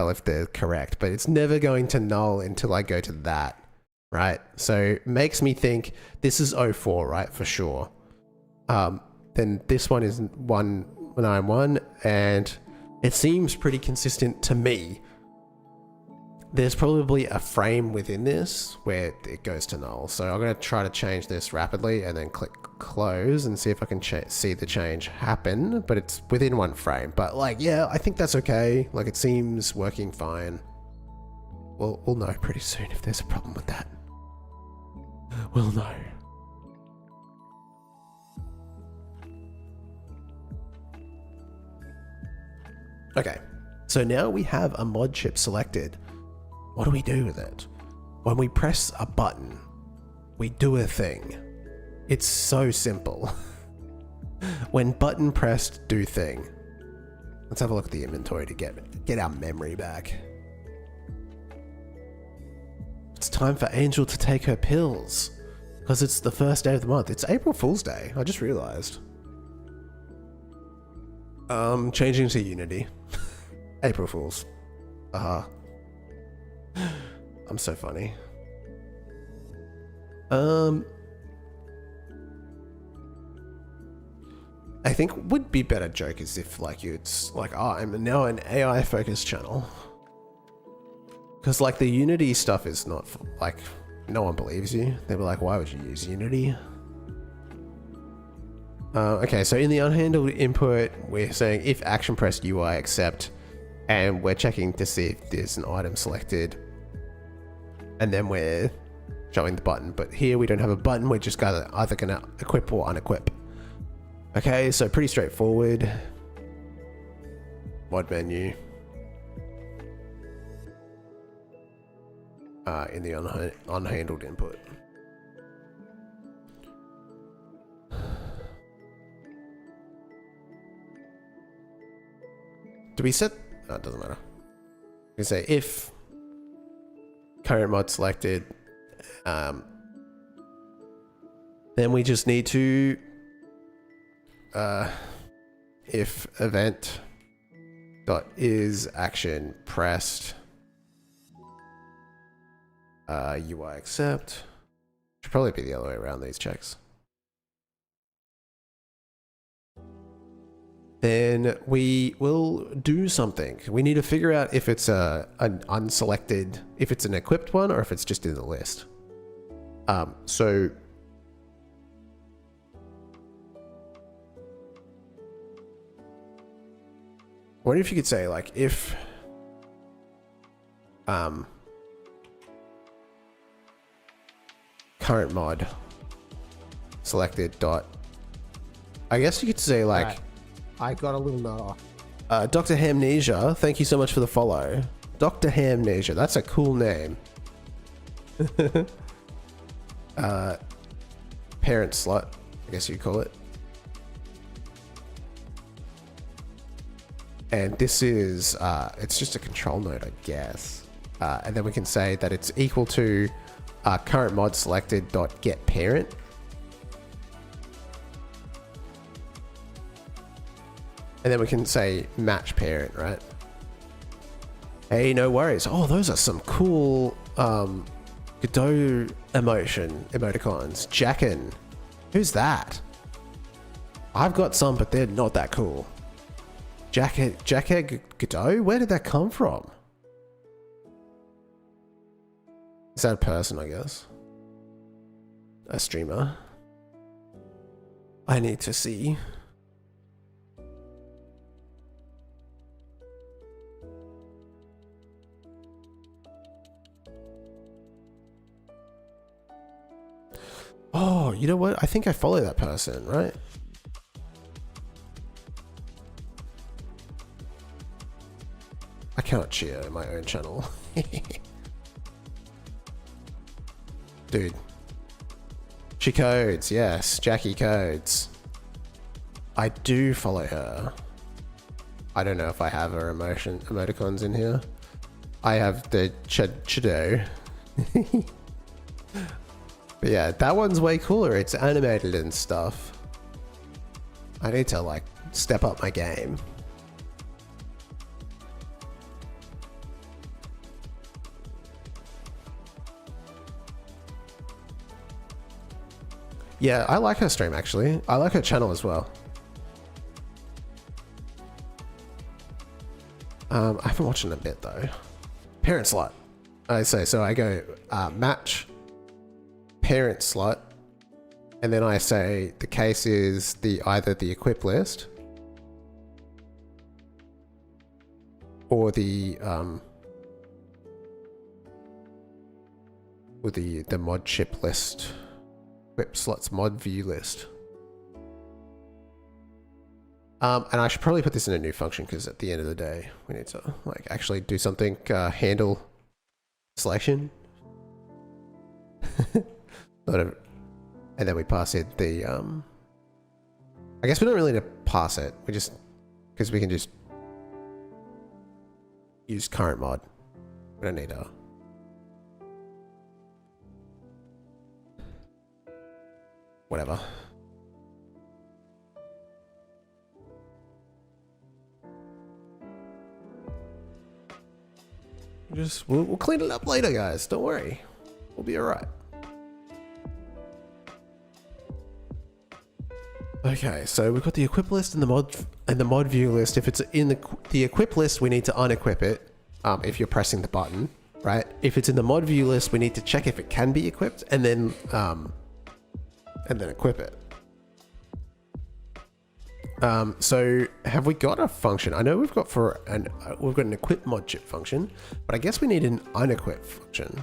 A: if they're correct, but it's never going to null until I go to that, right? So makes me think this is 04, right? For sure. Then this one is 191, and it seems pretty consistent to me. There's probably a frame within this where it goes to null. So I'm going to try to change this rapidly and then click close and see if I can see the change happen, but it's within one frame. But like, yeah, I think that's okay. Like, it seems working fine. We'll know pretty soon if there's a problem with that. We'll know. Okay, so now we have a mod chip selected. What do we do with it? When we press a button, we do a thing. It's so simple. When button pressed, do thing. Let's have a look at the inventory to get our memory back. It's time for Angel to take her pills, because it's the first day of the month. It's April Fool's Day, I just realized. Changing to Unity. April Fools. I'm so funny. I think would be better joke is if like it's like, oh, I'm now an AI focused channel. Because like the Unity stuff is not like, no one believes you. They'll be like, why would you use Unity? Okay, so in the unhandled input, we're saying if action pressed UI accept, and we're checking to see if there's an item selected, and then we're showing the button. But here we don't have a button, we're just either gonna equip or unequip. Okay, so pretty straightforward. Mod menu. In the unhandled input. Do we set... Oh, it doesn't matter. We can say if current mod selected, then we just need to if event dot is action pressed UI accept. Should probably be the other way around these checks. Then we will do something. We need to figure out if it's an unselected, if it's an equipped one, or if it's just in the list. So I wonder if you could say like if current mod selected dot, I guess you could say like,
B: right. I got a little note off.
A: Dr. Hamnesia, thank you so much for the follow. Dr. Hamnesia, that's a cool name. Parent slot, I guess you call it. And this is, it's just a control node, I guess. And then we can say that it's equal to current mod selected dot get parent. And then we can say match parent, right? Hey, no worries. Oh, those are some cool Godot emoticons. Jackin. Who's that? I've got some, but they're not that cool. Jackhead Godot? Where did that come from? Is that a person, I guess? A streamer? I need to see. Oh, you know what? I think I follow that person, right? I cannot cheer in my own channel. Dude. She codes, yes. Jackie codes. I do follow her. I don't know if I have her emoticons in here. I have the Godot. But yeah, that one's way cooler. It's animated and stuff. I need to like step up my game. Yeah, I like her stream actually. I like her channel as well. I haven't watched in a bit though. Parent slot. I say so. I go match parent slot, and then I say the case is either the equip list or the mod chip list. Equip slots mod view list. And I should probably put this in a new function because at the end of the day, we need to like actually do something, handle selection. And then we pass it the, I guess we don't really need to pass it. We just, because we can just use current mod. We don't need to. Whatever. We'll clean it up later, guys. Don't worry. We'll be alright. Okay, so we've got the equip list and the mod view list. If it's in the equip list, we need to unequip it. If you're pressing the button, right? If it's in the mod view list, we need to check if it can be equipped and then equip it. So have we got a function? I know we've got an equip mod chip function, but I guess we need an unequip function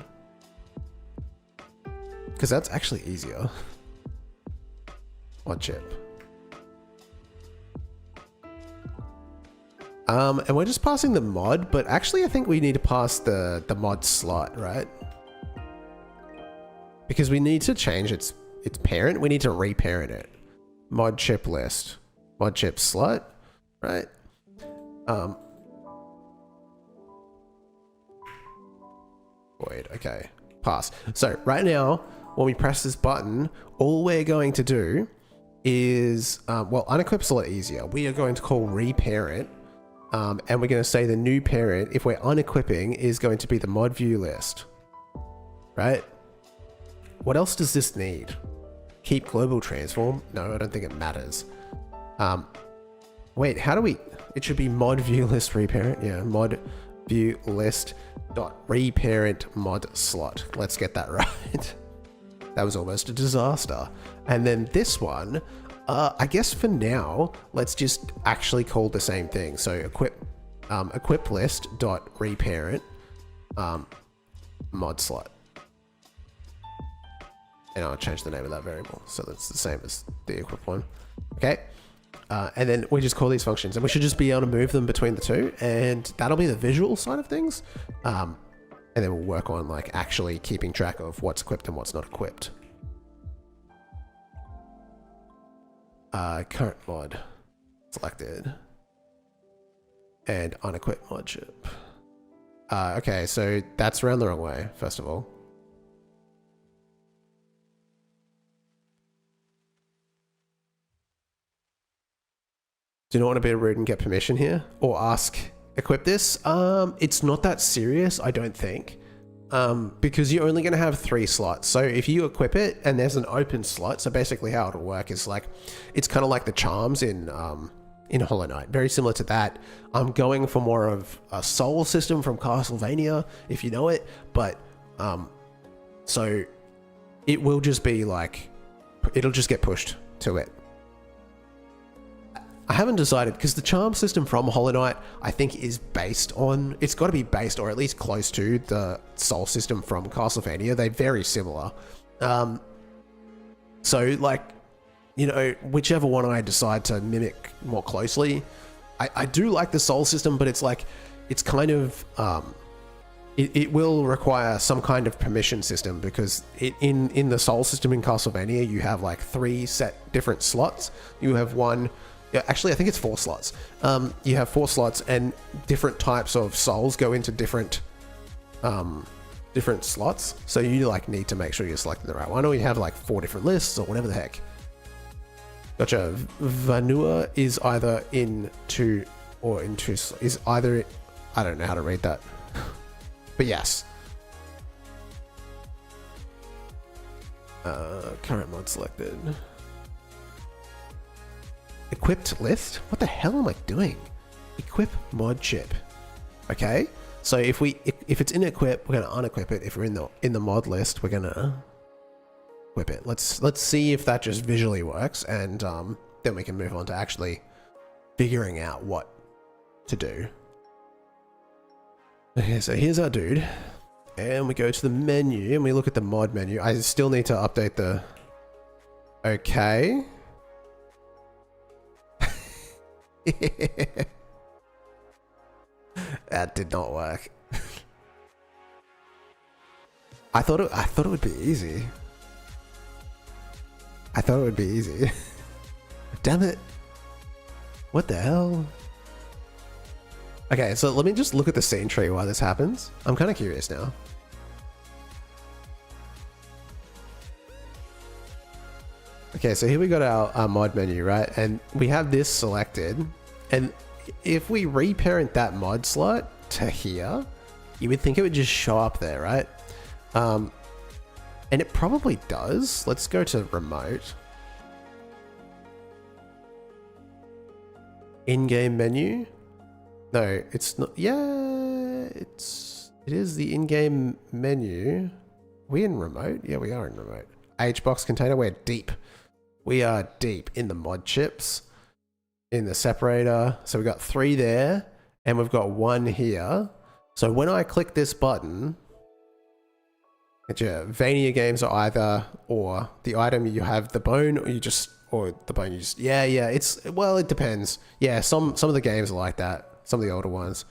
A: because that's actually easier. Mod chip. And we're just passing the mod, but actually I think we need to pass the mod slot, right? Because we need to change its parent. We need to reparent it. Mod chip list. Mod chip slot, right? Void, okay. Pass. So right now, when we press this button, all we're going to do is, well, unequip's a lot easier. We are going to call reparent, and we're going to say the new parent, if we're unequipping, is going to be the mod view list, right? What else does this need? Keep global transform? No, I don't think it matters. Wait, how do we, it should be mod view list reparent. Yeah, mod view list dot reparent mod slot. Let's get that right. That was almost a disaster. And then this one, I guess for now, let's just actually call the same thing. So equip list dot reparent mod slot. And I'll change the name of that variable so that's the same as the equip one. Okay. And then we just call these functions, and we should just be able to move them between the two, and that'll be the visual side of things. And then we'll work on like actually keeping track of what's equipped and what's not equipped. Current mod selected and unequipped mod chip. Okay, so that's around the wrong way, first of all. Do you not want to be rude and get permission here? Or ask, equip this? It's not that serious, I don't think. Because you're only going to have 3 slots. So if you equip it and there's an open slot, so basically how it'll work is like, it's kind of like the charms in Hollow Knight. Very similar to that. I'm going for more of a soul system from Castlevania, if you know it. But So it will just be like, it'll just get pushed to it. I haven't decided, because the charm system from Hollow Knight, I think, is based on, it's got to be based, or at least close to, the soul system from Castlevania. They're very similar. So, like, you know, whichever one I decide to mimic more closely, I do like the soul system, but it's like, it's kind of, it will require some kind of permission system, because in the soul system in Castlevania, you have like 3 set different slots. You have one, actually I think it's 4 slots. You have 4 slots, and different types of souls go into different slots. So you like need to make sure you're selecting the right one, or you have like 4 different lists or whatever the heck. Gotcha. Vanua is either in 2 or in 2, is either, I don't know how to read that. But yes. Current mod selected. Equipped list? What the hell am I doing? Equip mod chip. Okay. So if it's in equip, we're gonna unequip it. If we're in the mod list, we're gonna equip it. Let's see if that just visually works, and then we can move on to actually figuring out what to do. Okay, so here's our dude, and we go to the menu and we look at the mod menu. I still need to update the... Okay. That did not work. I thought it would be easy. I thought it would be easy. Damn it. What the hell? Okay, so let me just look at the scene tree while this happens. I'm kind of curious now. Okay, so here we got our mod menu, right? And we have this selected. And if we reparent that mod slot to here, you would think it would just show up there, right? And it probably does. Let's go to remote. In-game menu. No, it's not. Yeah, it is the in-game menu. We in remote? Yeah, we are in remote. HBox container, we're deep. We are deep in the mod chips, in the separator. So we've got 3 there, and we've got 1 here. So when I click this button, Vania games are either, or the item you have the bone, or the bone you just, yeah, well, it depends. Yeah, some of the games are like that. Some of the older ones,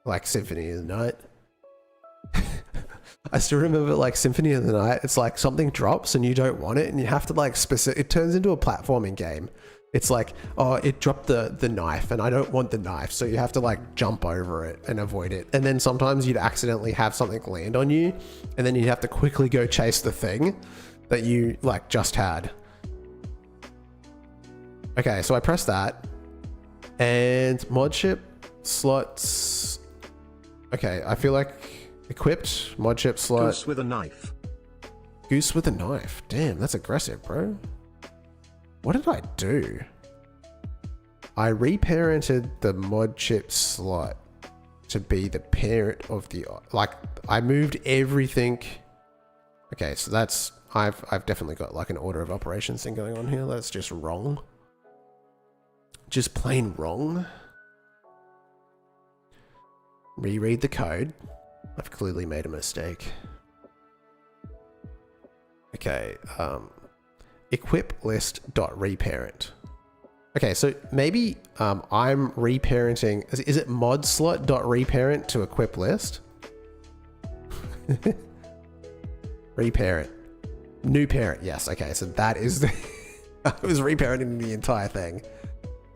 A: like Symphony of the Night. I still remember like Symphony of the Night. It's like something drops and you don't want it, and you have to like it turns into a platforming game. It's like, oh, it dropped the knife and I don't want the knife. So you have to like jump over it and avoid it. And then sometimes you'd accidentally have something land on you, and then you'd have to quickly go chase the thing that you like just had. Okay, so I press that, and mod chip slots. Okay, I feel like equipped mod chip slot.
C: Goose with a knife.
A: Goose with a knife. Damn, that's aggressive, bro. What did I do? I reparented the mod chip slot to be the parent of the, like, I moved everything. Okay, so that's, I've definitely got like an order of operations thing going on here. That's just wrong. Just plain wrong. Reread the code. I've clearly made a mistake. Okay, equip list dot reparent. Okay, so maybe I'm reparenting. Is it mod slot dot reparent to equip list? Reparent. New parent. Yes. Okay, so that is the. I was reparenting the entire thing.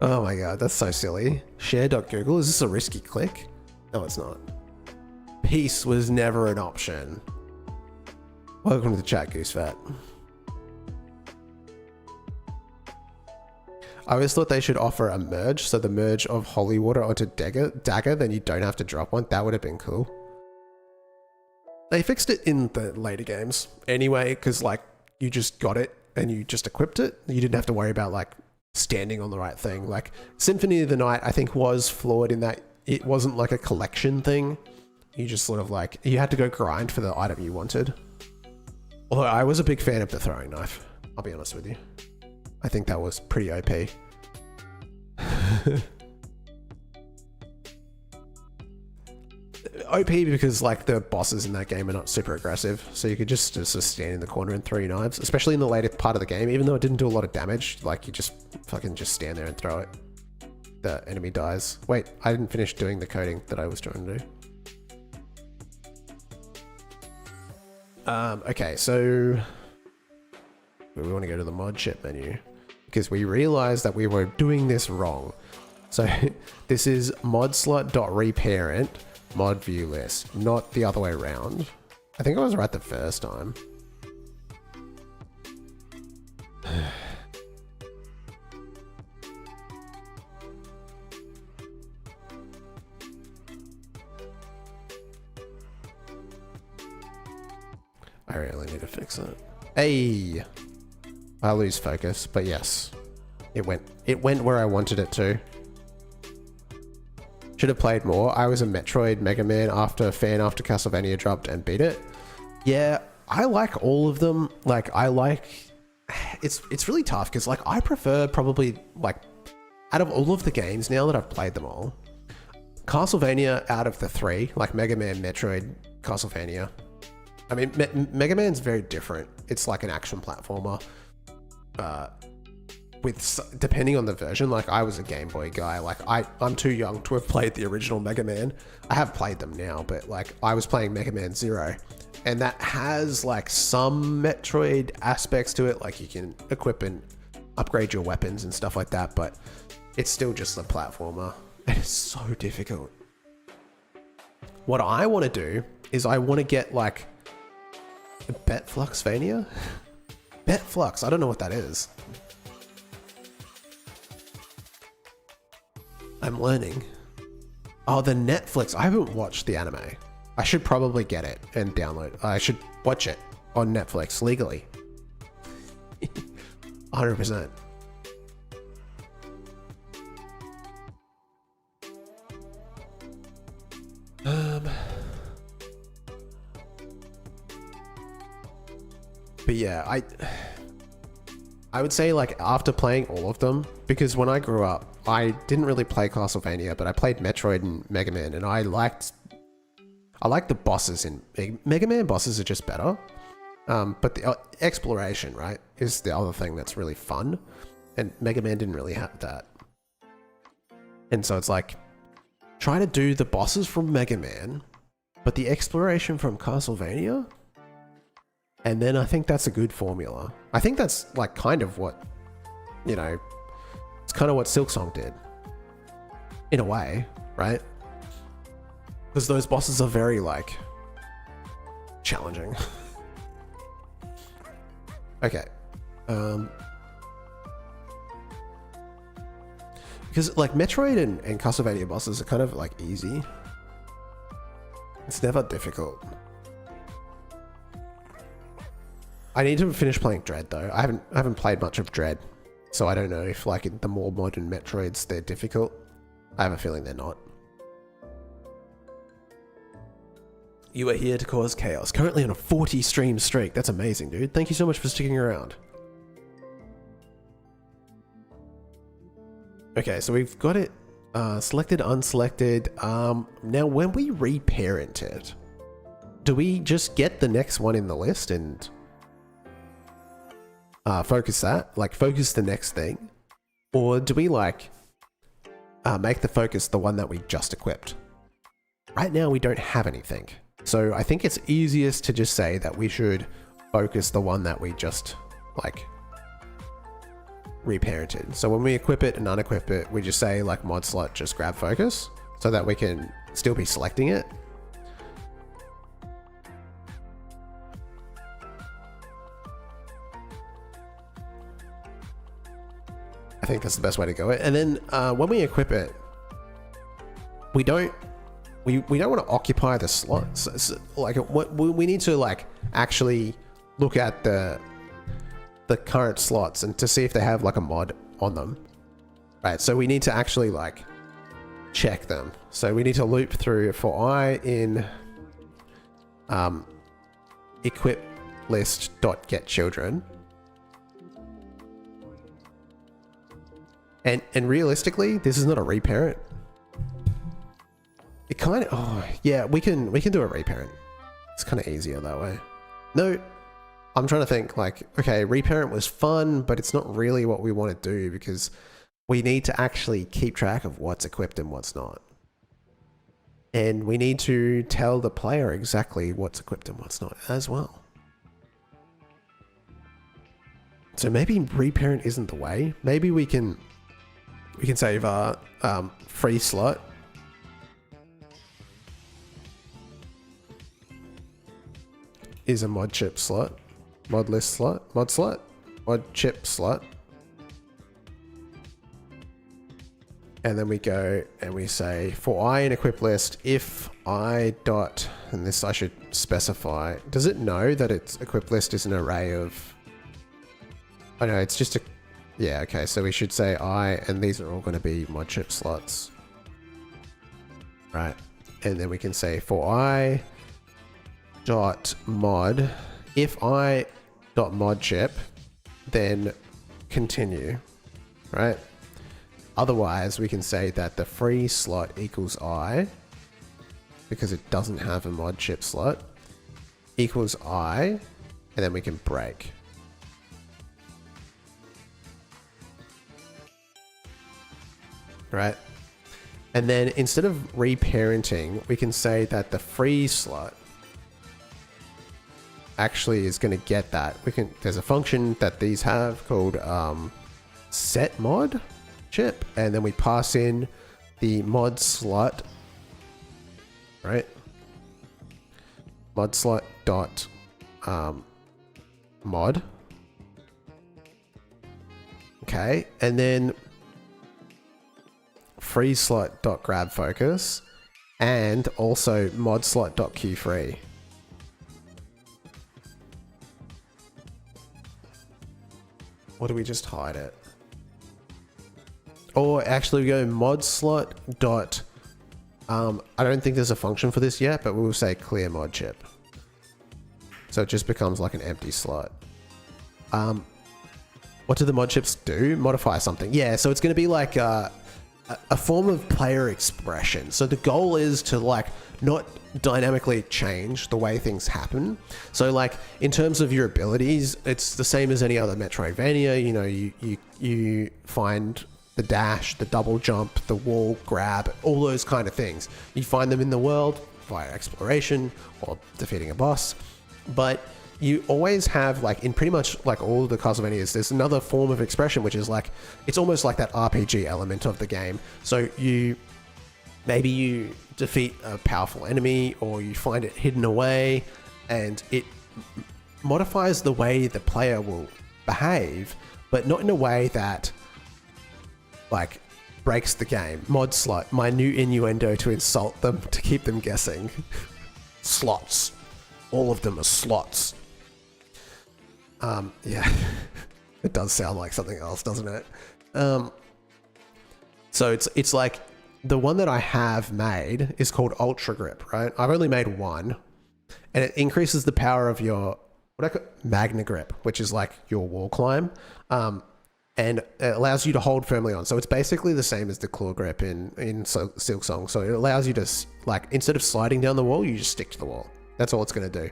A: Oh my god, that's so silly. Share.google. Is this a risky click? No, it's not. Peace was never an option. Welcome to the chat, Goosefat. I always thought they should offer a merge, so the merge of holy water onto dagger, then you don't have to drop one. That would have been cool. They fixed it in the later games anyway, because like you just got it and you just equipped it. You didn't have to worry about like standing on the right thing. Like Symphony of the Night, I think, was flawed in that it wasn't like a collection thing. You just sort of like, you had to go grind for the item you wanted. Although I was a big fan of the throwing knife, I'll be honest with you. I think that was pretty OP. OP because like the bosses in that game are not super aggressive, so you could just stand in the corner and throw your knives, especially in the later part of the game. Even though it didn't do a lot of damage, like you just fucking just stand there and throw it. The enemy dies. Wait, I didn't finish doing the coding that I was trying to do. Okay, so we want to go to the mod ship menu because we realized that we were doing this wrong. So this is modslot.reparent mod view list, not the other way around. I think I was right the first time. I really need to fix it. Hey, I lose focus, but yes, it went where I wanted it to. Should have played more. I was a Metroid Mega Man fan after Castlevania dropped and beat it. Yeah, I like all of them. Like it's really tough because like I prefer probably like out of all of the games now that I've played them all, Castlevania out of the three, like Mega Man, Metroid, Castlevania. I mean, Mega Man's very different. It's like an action platformer. Depending on the version, like I was a Game Boy guy. Like I'm too young to have played the original Mega Man. I have played them now, but like I was playing Mega Man 0, and that has like some Metroid aspects to it. Like you can equip and upgrade your weapons and stuff like that, but it's still just a platformer. It is so difficult. What I want to do is I want to get like Betfluxvania? Betflux, I don't know what that is. I'm learning. Oh, the Netflix. I haven't watched the anime. I should probably get it and download. I should watch it on Netflix legally. 100%. But yeah, I would say like after playing all of them, because when I grew up, I didn't really play Castlevania, but I played Metroid and Mega Man, and I liked the bosses in Mega Man. Bosses are just better. But the exploration, right, is the other thing that's really fun, and Mega Man didn't really have that. And so it's like, try to do the bosses from Mega Man, but the exploration from Castlevania. And then I think that's a good formula. I think that's like kind of what, it's kind of what Silksong did. In a way, right? Because those bosses are very like challenging. Okay. Because like Metroid and Castlevania bosses are kind of like easy. It's never difficult. I need to finish playing Dread though. I haven't played much of Dread, so I don't know if like in the more modern Metroids they're difficult. I have a feeling they're not. You are here to cause chaos. Currently on a 40 stream streak. That's amazing, dude. Thank you so much for sticking around. Okay, so we've got it selected, unselected. Now when we reparent it, do we just get the next one in the list and focus that? Like focus the next thing? Or do we like make the focus the one that we just equipped? Right now we don't have anything. So I think it's easiest to just say that we should focus the one that we just like reparented. So when we equip it and unequip it, we just say like mod slot just grab focus so that we can still be selecting it. I think that's the best way to go. And then when we equip it, we don't want to occupy the slots. So, like we need to like actually look at the current slots and to see if they have like a mod on them. Right, so we need to actually like check them. So we need to loop through for I in equip list dot get children. And realistically, this is not a reparent. It kind of, oh yeah, we can do a reparent. It's kind of easier that way. No, I'm trying to think like, okay, reparent was fun, but it's not really what we want to do because we need to actually keep track of what's equipped and what's not. And we need to tell the player exactly what's equipped and what's not as well. So maybe reparent isn't the way. Maybe we can save our free slot. Is a mod chip slot, mod list slot, mod slot, mod chip slot. And then we go and we say for I in equip list, if I dot, and this I should specify, does it know that its equip list is an array of, oh no, it's just a, yeah, okay, so we should say I, and these are all going to be mod chip slots. Right, and then we can say for I dot mod, if I dot mod chip, then continue, right? Otherwise, we can say that the free slot equals I, because it doesn't have a mod chip slot, equals I, and then we can break. Right? And then instead of reparenting, we can say that the free slot actually is going to get that. There's a function that these have called set mod chip, and then we pass in the mod slot, right? Mod slot dot mod. Okay, and then free slot dot grab focus, and also mod slot dot queue free. Or do we just hide it? Or actually we go mod slot dot, I don't think there's a function for this yet, but we'll say clear mod chip. So it just becomes like an empty slot. What do the mod chips do? Modify something. Yeah, so it's going to be like a form of player expression. So the goal is to like not dynamically change the way things happen. So like in terms of your abilities, it's the same as any other Metroidvania. You know, you find the dash, the double jump, the wall grab, all those kind of things. You find them in the world via exploration or defeating a boss. But you always have, like in pretty much like all the Castlevanias, there's another form of expression, which is like, it's almost like that RPG element of the game. So maybe you defeat a powerful enemy, or you find it hidden away, and it modifies the way the player will behave, but not in a way that like breaks the game. Mod slot, my new innuendo to insult them, to keep them guessing. Slots. All of them are slots. Yeah, it does sound like something else, doesn't it? So it's like the one that I have made is called Ultra Grip, right? I've only made one, and it increases the power of your Magna Grip, which is like your wall climb, and it allows you to hold firmly on. So it's basically the same as the Claw Grip in Silksong. So it allows you to, like, instead of sliding down the wall, you just stick to the wall. That's all it's going to do.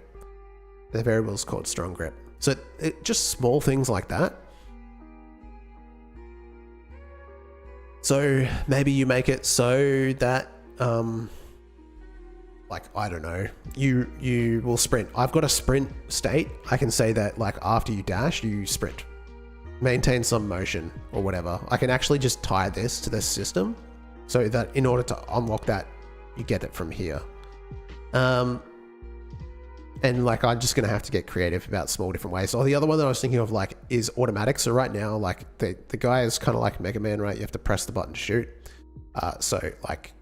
A: The variable is called Strong Grip. So just small things like that. So maybe you make it so that, like, I don't know, you will sprint. I've got a sprint state. I can say that, like, after you dash, you sprint. Maintain some motion or whatever. I can actually just tie this to this system so that in order to unlock that, you get it from here. And like, I'm just going to have to get creative about small different ways. So the other one that I was thinking of, like, is automatic. So right now, like, the guy is kind of like Mega Man, right? You have to press the button to shoot. So like,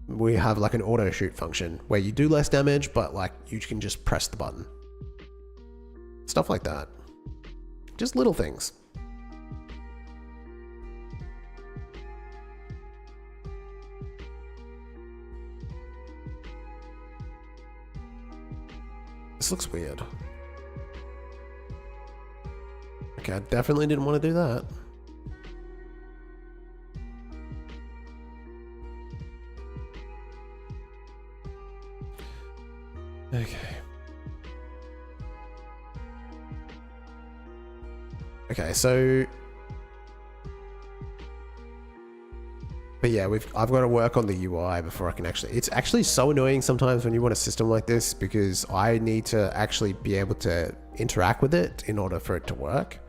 A: we have like an auto shoot function where you do less damage, but like you can just press the button. Stuff like that. Just little things. This looks weird. Okay, I definitely didn't want to do that. Okay. Okay, so... But yeah, I've got to work on the UI before I can actually... It's actually so annoying sometimes when you want a system like this because I need to actually be able to interact with it in order for it to work.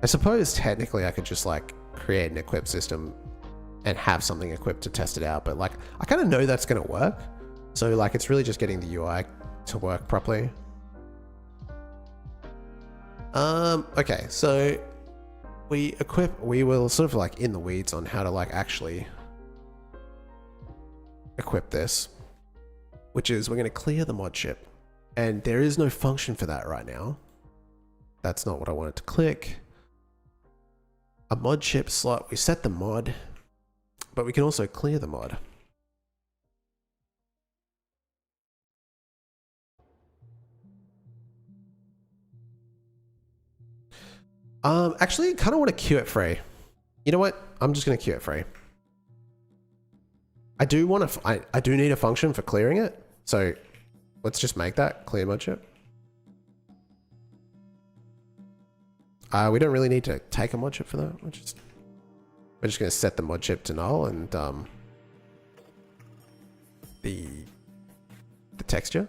A: I suppose technically I could just like create an equipped system and have something equipped to test it out, but like I kind of know that's going to work. So like it's really just getting the UI to work properly. Okay, so we will sort of like in the weeds on how to like actually equip this, which is we're going to clear the mod ship, and there is no function for that right now. That's not what I wanted to click. A mod ship slot, we set the mod, but we can also clear the mod. Actually, kind of want to queue it free. You know what? I'm just going to queue it free. I do want to. I do need a function for clearing it, so let's just make that clear mod ship. We don't really need to take a mod chip for that. We're just going to set the mod chip to null and the texture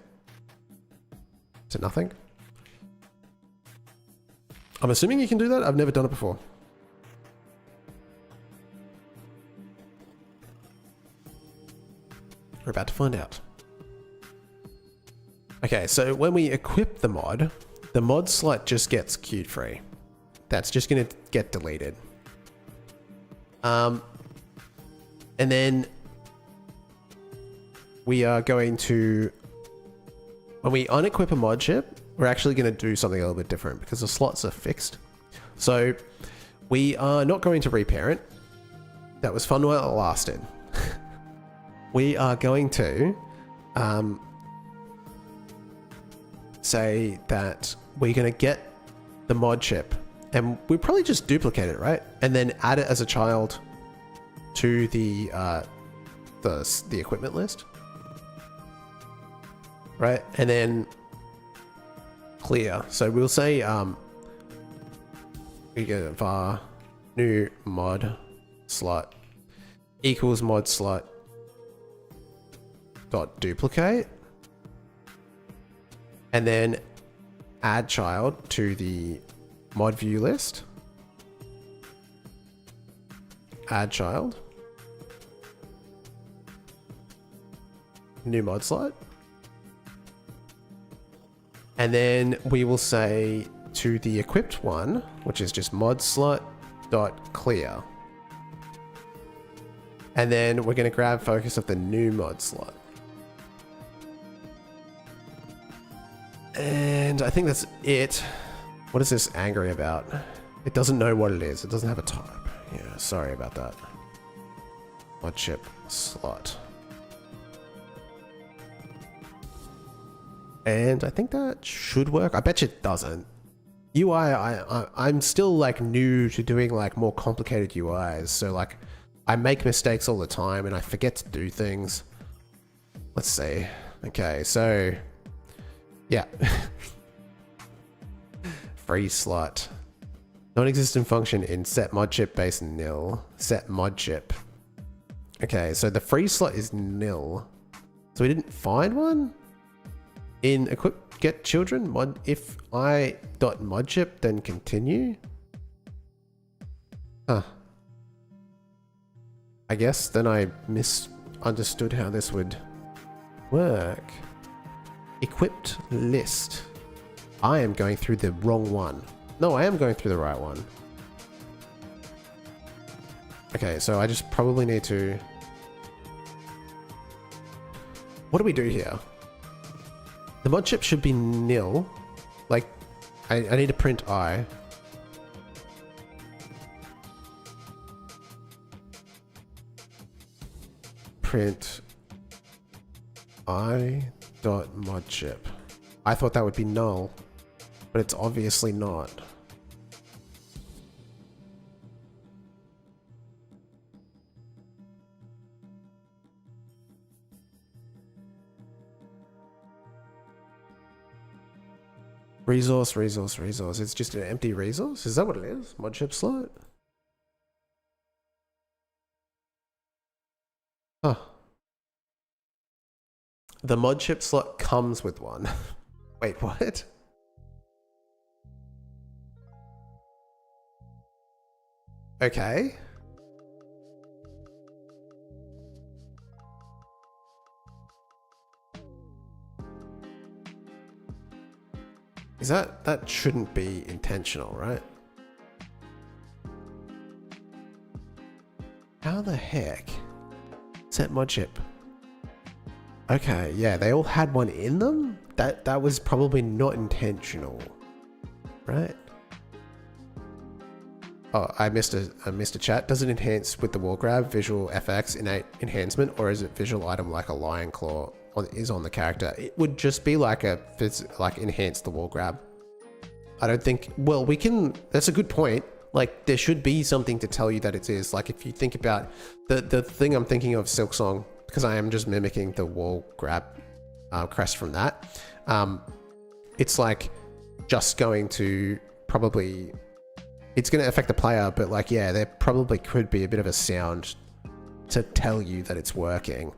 A: to nothing. I'm assuming you can do that. I've never done it before. We're about to find out. Okay, so when we equip the mod slot just gets queued free. That's just going to get deleted. And then we are going to, when we unequip a mod chip, we're actually going to do something a little bit different because the slots are fixed. So we are not going to reparent. That was fun while it lasted. We are going to say that we're going to get the mod chip, and we probably just duplicate it, right? And then add it as a child to the equipment list, right? And then clear. So we'll say we go var new mod slot equals mod slot dot duplicate, and then add child to the mod view list, add child, new mod slot, and then we will say to the equipped one, which is just mod slot dot clear, and then we're going to grab focus of the new mod slot. And I think that's it. What is this angry about? It doesn't know what it is. It doesn't have a type. Yeah, sorry about that. Mod chip slot. And I think that should work. I bet you it doesn't. UI, I'm still like new to doing like more complicated UIs. So like I make mistakes all the time and I forget to do things. Let's see. Okay, so yeah. Free slot. Non-existent function in set mod chip base nil. Set mod chip. Okay, so the free slot is nil. So we didn't find one? In equip get children mod if I dot mod chip then continue. Huh. I guess then I misunderstood how this would work. Equipped list. I am going through the wrong one. No, I am going through the right one. Okay, so I just probably need to... What do we do here? The mod chip should be nil. Like, I need to print I. Print I dot mod chip. I thought that would be null, but it's obviously not. Resource. It's just an empty resource? Is that what it is? Mod chip slot? Huh. The mod chip slot comes with one. Wait, what? Okay. Is that shouldn't be intentional, right? How the heck? Set mod chip. Okay, yeah, they all had one in them? That was probably not intentional. Right? Oh, I missed a chat. Does it enhance with the wall grab, visual FX, innate enhancement, or is it visual item like a lion claw is on the character? It would just be like enhance the wall grab. I don't think, well, we can, that's a good point. Like there should be something to tell you that it is. Like if you think about the thing I'm thinking of Silksong, because I am just mimicking the wall grab crest from that. It's like just going to probably, it's going to affect the player, but like, yeah, there probably could be a bit of a sound to tell you that it's working.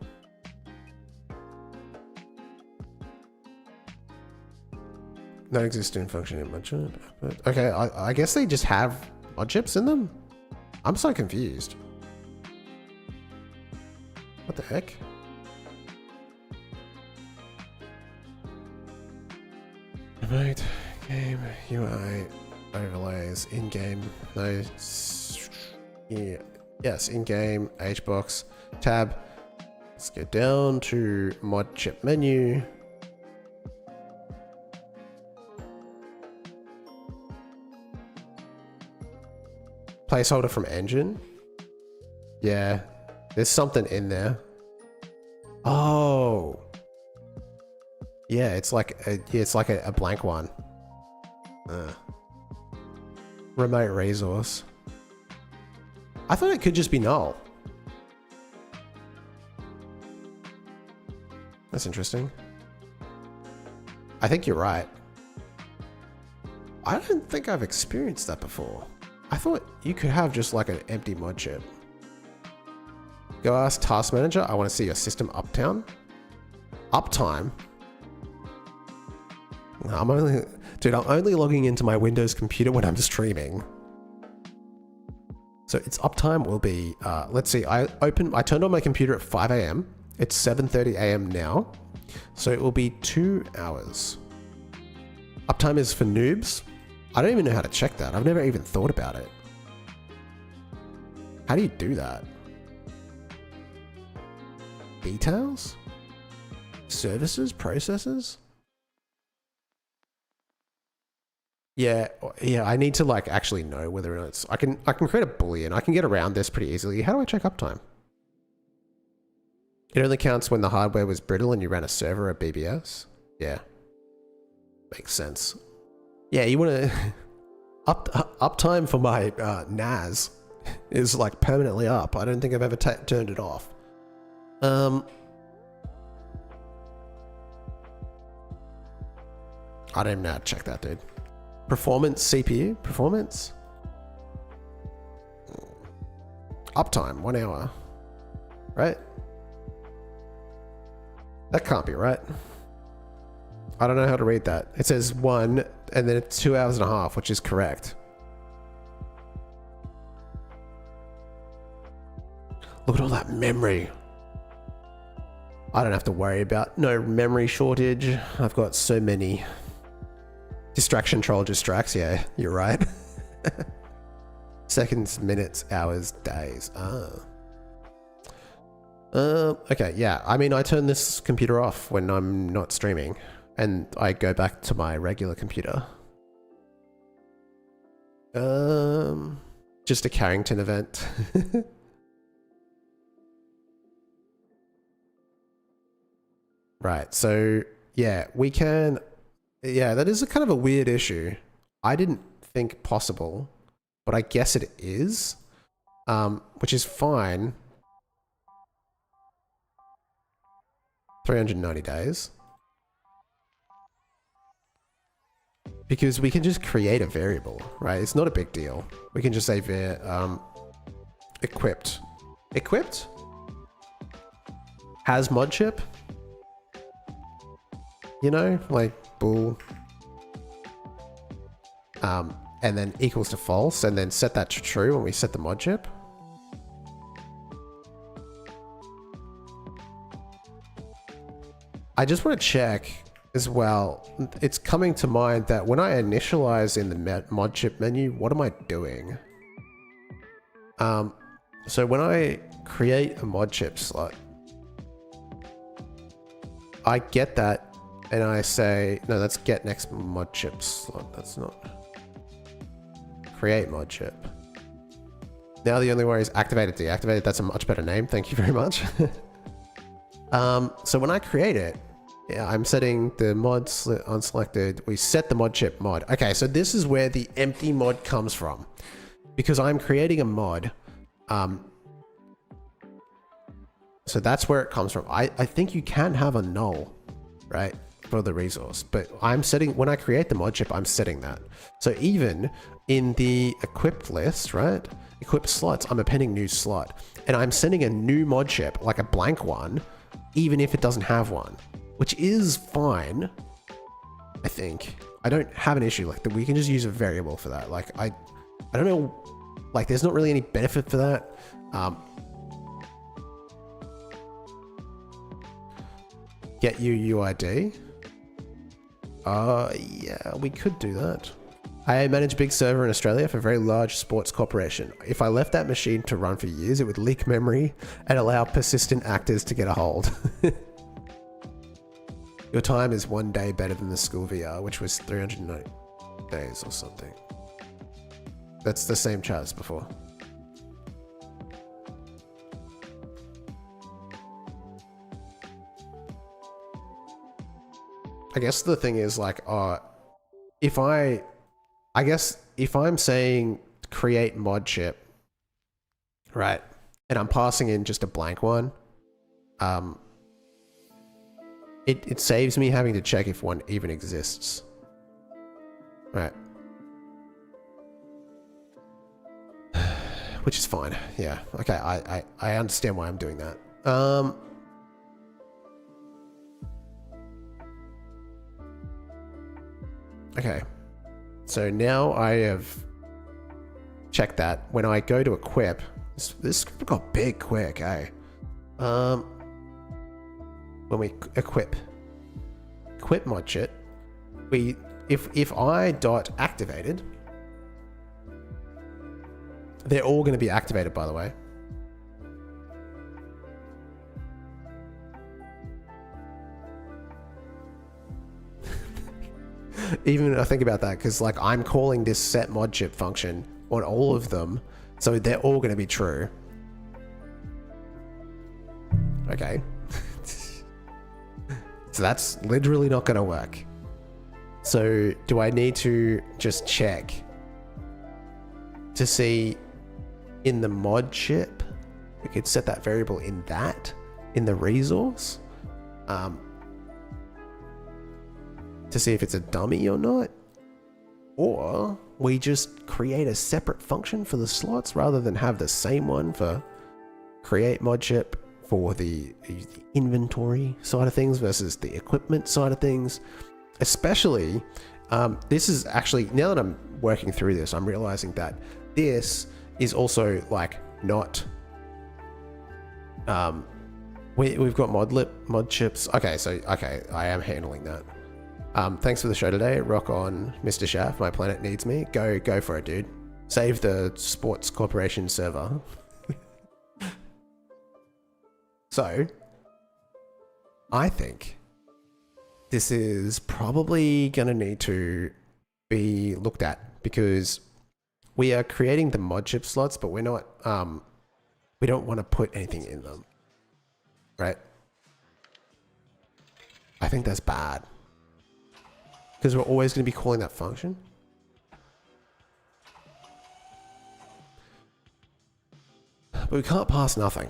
A: Non-existent function in mod chip. Okay, I guess they just have mod chips in them? I'm so confused. What the heck? Remote game UI overlays in-game. No. Yeah, yes, in-game HBox tab. Let's go down to mod chip menu. Placeholder from engine. Yeah, there's something in there. Oh, yeah, it's like a blank one. Remote resource. I thought it could just be null. That's interesting. I think you're right. I don't think I've experienced that before. I thought you could have just like an empty mod chip. Go ask Task Manager, I want to see your system uptime. Uptime? I'm only logging into my Windows computer when I'm streaming. So its uptime will be, let's see, I turned on my computer at 5 AM. It's 7:30 AM now. So it will be 2 hours. Uptime is for noobs. I don't even know how to check that. I've never even thought about it. How do you do that? Details? Services? Processes? Yeah, I need to like actually know whether or not it's, I can create a boolean. I can get around this pretty easily. How do I check uptime? It only counts when the hardware was brittle and you ran a server or BBS. Yeah. Makes sense. Yeah, you want to uptime for my NAS is like permanently up. I don't think I've ever turned it off. I don't even know how to check that, dude. Performance, CPU, performance. Uptime, 1 hour. Right? That can't be right. I don't know how to read that. It says 1 and then it's 2 hours and a half, which is correct. Look at all that memory. I don't have to worry about no memory shortage. I've got so many. Distraction troll distracts. Yeah, you're right. Seconds, minutes, hours, days. Okay, yeah. I mean, I turn this computer off when I'm not streaming. And I go back to my regular computer. Just a Carrington event. Right, so yeah, we can, yeah, that is a kind of a weird issue. I didn't think possible, but I guess it is, which is fine. 390 days. because we can just create a variable, right? It's not a big deal. We can just say equipped. Equipped has mod chip. You know, like bool. And then equals to false, and then set that to true when we set the mod chip. I just want to check as well. It's coming to mind that when I initialize in the mod chip menu, what am I doing? So when I create a mod chip slot, I get that and I say, no, that's get next mod chip slot. That's not create mod chip. Now the only way is activated, deactivated. That's a much better name. Thank you very much. So when I create it, yeah, I'm setting the mod unselected. We set the mod chip mod. Okay, so this is where the empty mod comes from, because I'm creating a mod. So that's where it comes from. I think you can have a null, right, for the resource, but I'm setting, when I create the mod chip, I'm setting that. So even in the equipped list, right, equipped slots, I'm appending new slot, and I'm sending a new mod chip, like a blank one, even if it doesn't have one, which is fine. I think I don't have an issue like that. We can just use a variable for that. Like I don't know, like there's not really any benefit for that. Get UUID. Yeah, we could do that. I manage a big server in Australia for a very large sports corporation. If I left that machine to run for years, it would leak memory and allow persistent actors to get a hold. Your time is 1 day better than the school VR, which was 390 days or something. That's the same chat as before. I guess the thing is like, I guess if I'm saying create mod chip, right, and I'm passing in just a blank one, it saves me having to check if one even exists. Right. Which is fine. Yeah. Okay. I understand why I'm doing that. Okay. So now I have checked that. When I go to equip, this script got big quick, eh? When we equip mod chip, if I dot activated, they're all going to be activated, by the way. Even I think about that, because like I'm calling this set mod chip function on all of them, so they're all going to be true. Okay. So that's literally not going to work. So do I need to just check to see in the mod chip? We could set that variable in the resource, to see if it's a dummy or not, or we just create a separate function for the slots rather than have the same one for create mod chip for the inventory side of things versus the equipment side of things. Especially, this is actually, now that I'm working through this, I'm realizing that this is also like not, we've got mod chips. Okay, so, okay, I am handling that. Thanks for the show today. Rock on, Mr. Chaff. My planet needs me. Go for it, dude. Save the Sports Corporation server. So, I think this is probably going to need to be looked at, because we are creating the mod chip slots, but we're not, we don't want to put anything in them, right? I think that's bad, because we're always going to be calling that function. But we can't pass nothing,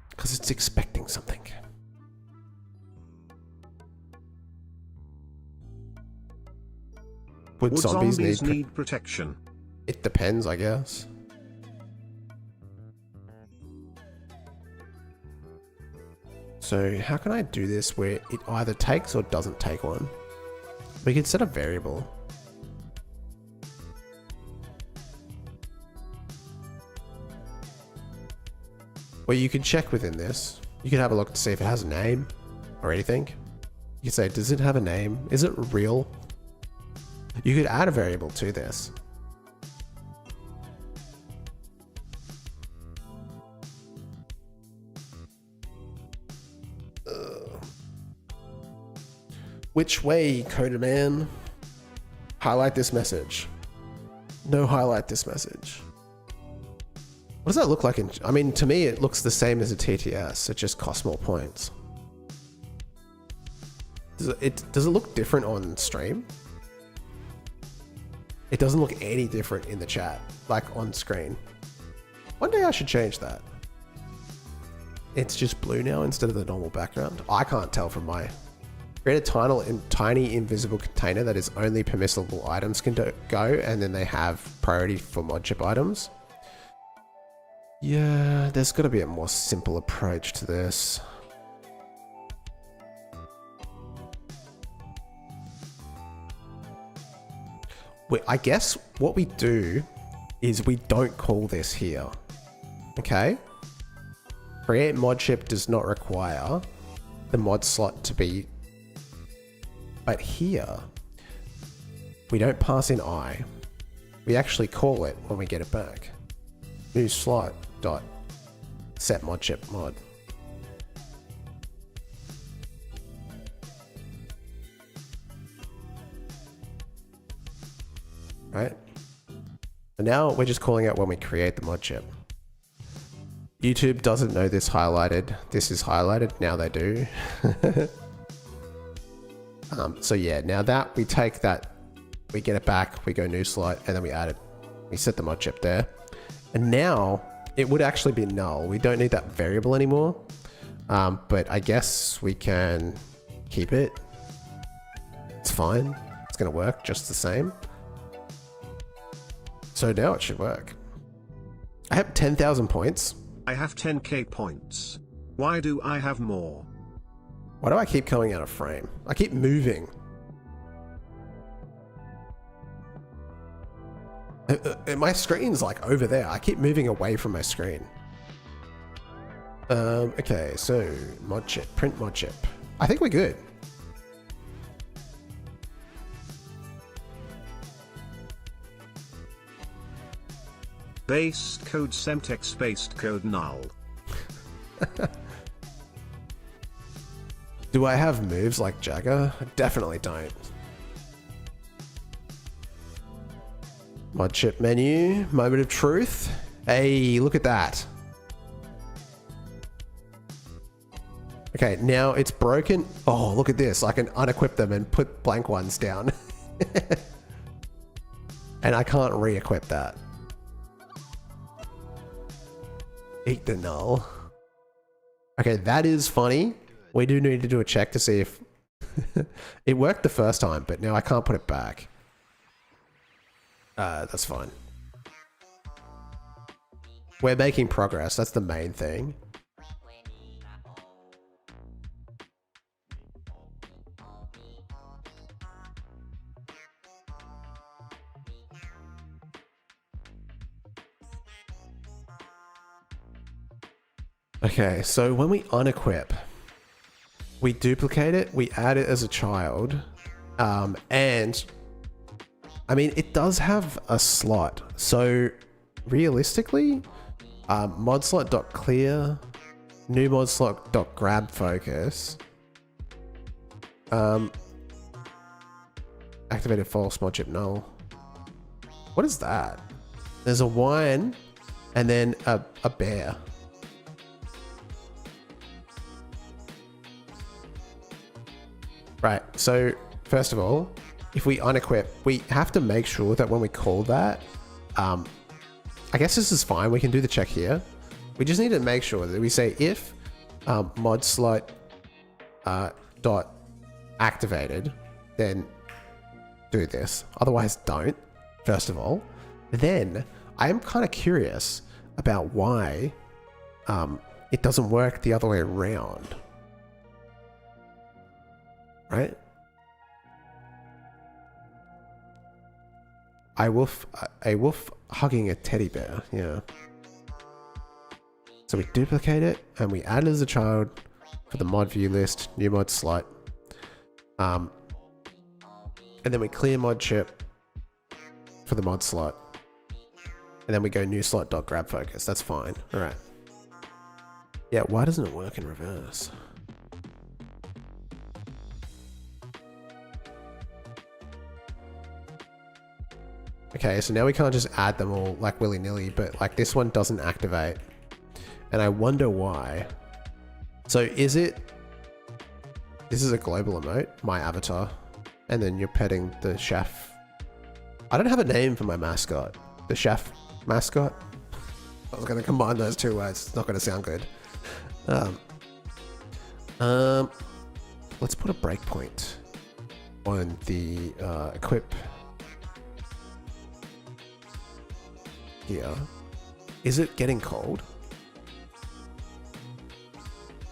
A: because it's expecting something. Would zombies
C: need protection?
A: It depends, I guess. So how can I do this where it either takes or doesn't take one? We could set a variable. Well, you can check within this. You can have a look to see if it has a name or anything. You can say, does it have a name? Is it real? You could add a variable to this. Which way, Coder Man? Highlight this message. No, highlight this message. What does that look like in... I mean, to me, it looks the same as a TTS. It just costs more points. Does it look different on stream? It doesn't look any different in the chat, like on screen. One day I should change that. It's just blue now instead of the normal background. I can't tell from my... Create a tiny invisible container that is only permissible items can go, and then they have priority for mod chip items. Yeah, there's got to be a more simple approach to this. I guess what we do is we don't call this here. Okay? Create mod chip does not require the mod slot to be... But here, we don't pass in I. We actually call it when we get it back. New slot dot set mod chip mod. Right? And now we're just calling out when we create the mod chip. YouTube doesn't know this highlighted. This is highlighted. Now they do. So yeah, now that we take that, we get it back, we go new slot, and then we add it. We set the mod chip there. And now it would actually be null. We don't need that variable anymore. But I guess we can keep it. It's fine. It's going to work just the same. So now it should work. I have 10,000 points.
C: I have 10k points. Why do I have more?
A: Why do I keep coming out of frame? I keep moving. My screen's like over there. I keep moving away from my screen. Okay, so mod chip, print mod chip. I think we're good.
C: Based code Semtex based code null.
A: Do I have moves like Jagger? I definitely don't. Mod chip menu, moment of truth. Hey, look at that. Okay, now it's broken. Oh, look at this. I can unequip them and put blank ones down. And I can't re-equip that. Eat the null. Okay, that is funny. We do need to do a check to see if it worked the first time, but now I can't put it back. That's fine. We're making progress. That's the main thing. Okay, so when we unequip, we duplicate it, we add it as a child, and I mean, it does have a slot. So realistically, mod slot.clear, new mod slot.grab focus, activated false mod chip null. What is that? There's a wine and then a bear. Right, so first of all, if we unequip, we have to make sure that when we call that, I guess this is fine, we can do the check here. We just need to make sure that we say if mod slot dot activated, then do this. Otherwise, don't, first of all. Then, I am kind of curious about why it doesn't work the other way around. Right? A wolf hugging a teddy bear, yeah. So we duplicate it and we add it as a child for the mod view list, new mod slot. And then we clear mod chip for the mod slot. And then we go new slot dot grab focus. That's fine. All right. Yeah, why doesn't it work in reverse? Okay, so now we can't just add them all like willy-nilly, but like this one doesn't activate. And I wonder why. So is it... This is a global emote, my avatar. And then you're petting the Chaff. I don't have a name for my mascot. The Chaff mascot. I was going to combine those two words. It's not going to sound good. Let's put a breakpoint on the equip here. Is it getting cold?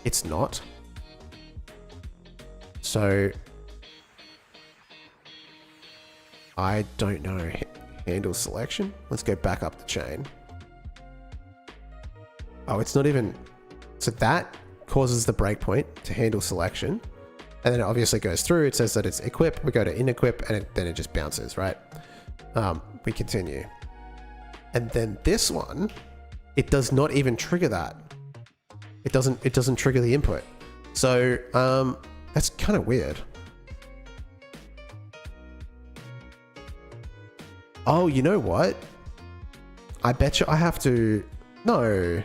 A: It's not. So I don't know. Handle selection. Let's go back up the chain. Oh, it's not even. So that causes the breakpoint to handle selection. And then it obviously goes through. It says that it's equip. We go to in equip and then it just bounces, right? We continue. And then this one, it does not even trigger that. It doesn't trigger the input. So that's kind of weird. Oh, you know what? I bet you I have to... No.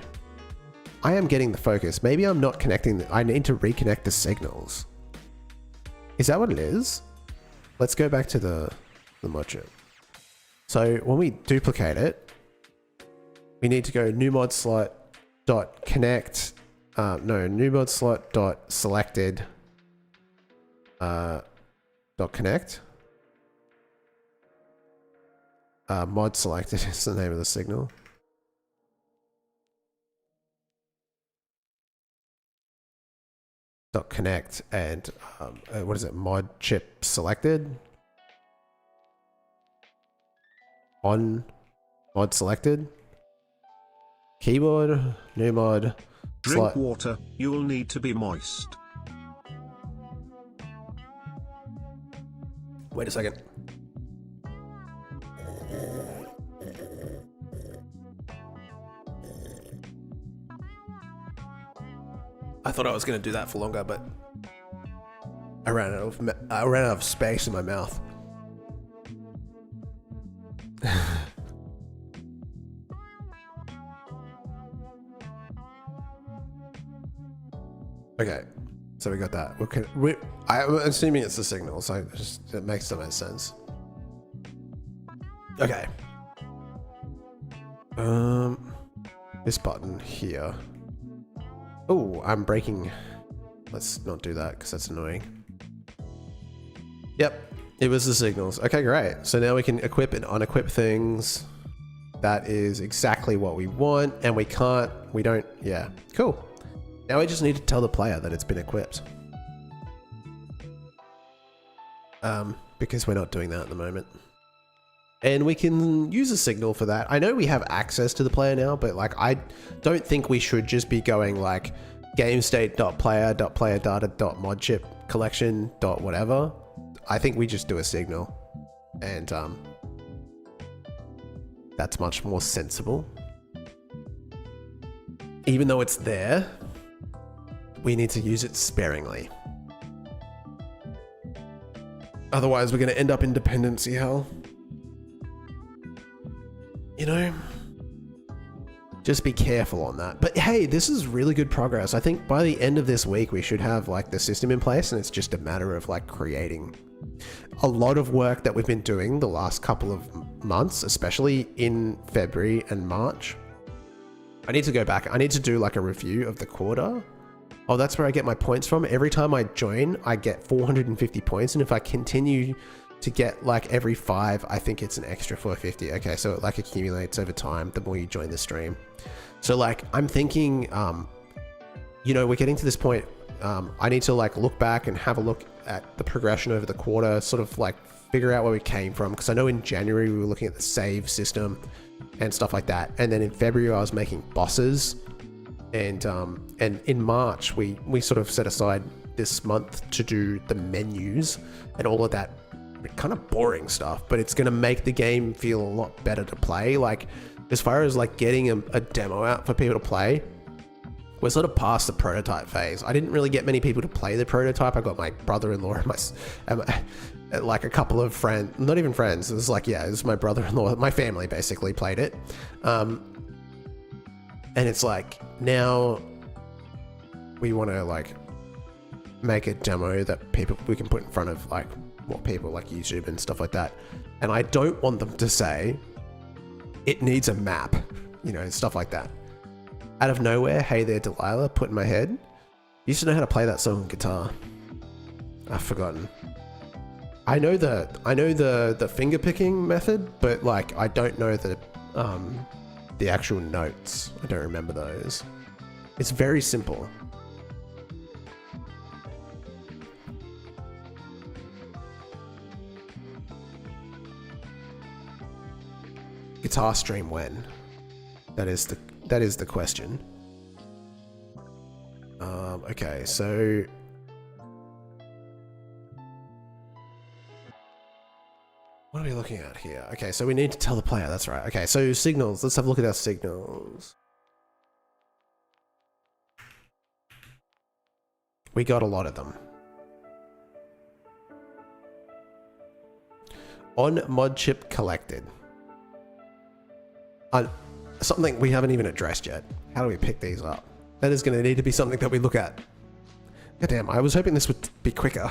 A: I am getting the focus. Maybe I'm not connecting... I need to reconnect the signals. Is that what it is? Let's go back to the mod chip. So when we duplicate it, we need to go new mod slot dot connect... new mod slot dot selected dot connect. Mod selected is the name of the signal. Dot connect and what is it? Mod chip selected. On mod selected. Keyboard new mod.
C: Drink
A: slot.
C: water, you'll need to be moist.
A: Wait a second. I thought I was going to do that for longer, but I ran out of space in my mouth. Okay, so we got that. I'm assuming it's the signal, so it makes so much sense. Okay. This button here. Oh, I'm breaking. Let's not do that because that's annoying. Yep, it was the signals. Okay, great. So now we can equip and unequip things. That is exactly what we want, and we don't, yeah, cool. Now we just need to tell the player that it's been equipped. Because we're not doing that at the moment. And we can use a signal for that. I know we have access to the player now, but like I don't think we should just be going like gamestate.player.playerdata.modchip collection dot whatever. I think we just do a signal, and that's much more sensible. Even though it's there, we need to use it sparingly. Otherwise, we're going to end up in dependency hell. You know, just be careful on that. But hey, this is really good progress. I think by the end of this week, we should have like the system in place, and it's just a matter of like creating. A lot of work that we've been doing the last couple of months, especially in February and March. I need to go back. I need to do like a review of the quarter. Oh, that's where I get my points from. Every time I join, I get 450 points. And if I continue to get like every 5, I think it's an extra 450. Okay, so it like accumulates over time the more you join the stream. So like I'm thinking, you know, we're getting to this point. I need to like look back and have a look at the progression over the quarter, sort of like figure out where we came from. Because I know in January we were looking at the save system and stuff like that, and then in February I was making bosses, and in March we sort of set aside this month to do the menus and all of that kind of boring stuff, but it's going to make the game feel a lot better to play. Like as far as like getting a demo out for people to play, we're sort of past the prototype phase. I didn't really get many people to play the prototype. I got my brother-in-law and like a couple of friends, not even friends. It was like, yeah, it was my brother-in-law, my family basically played it. And it's like, now we want to like make a demo that we can put in front of like more people, like YouTube and stuff like that. And I don't want them to say it needs a map, you know, stuff like that. Out of nowhere, Hey There Delilah put in my head, used to know how to play that song on guitar. I've forgotten. I know the finger picking method, but like I don't know the actual notes. I don't remember those. It's very simple. Guitar stream when? That is the question. Okay, so what are we looking at here? Okay, so we need to tell the player, that's right. Okay, so signals, let's have a look at our signals. We got a lot of them. On mod chip collected. Something we haven't even addressed yet. How do we pick these up? That is going to need to be something that we look at. God damn, I was hoping this would be quicker.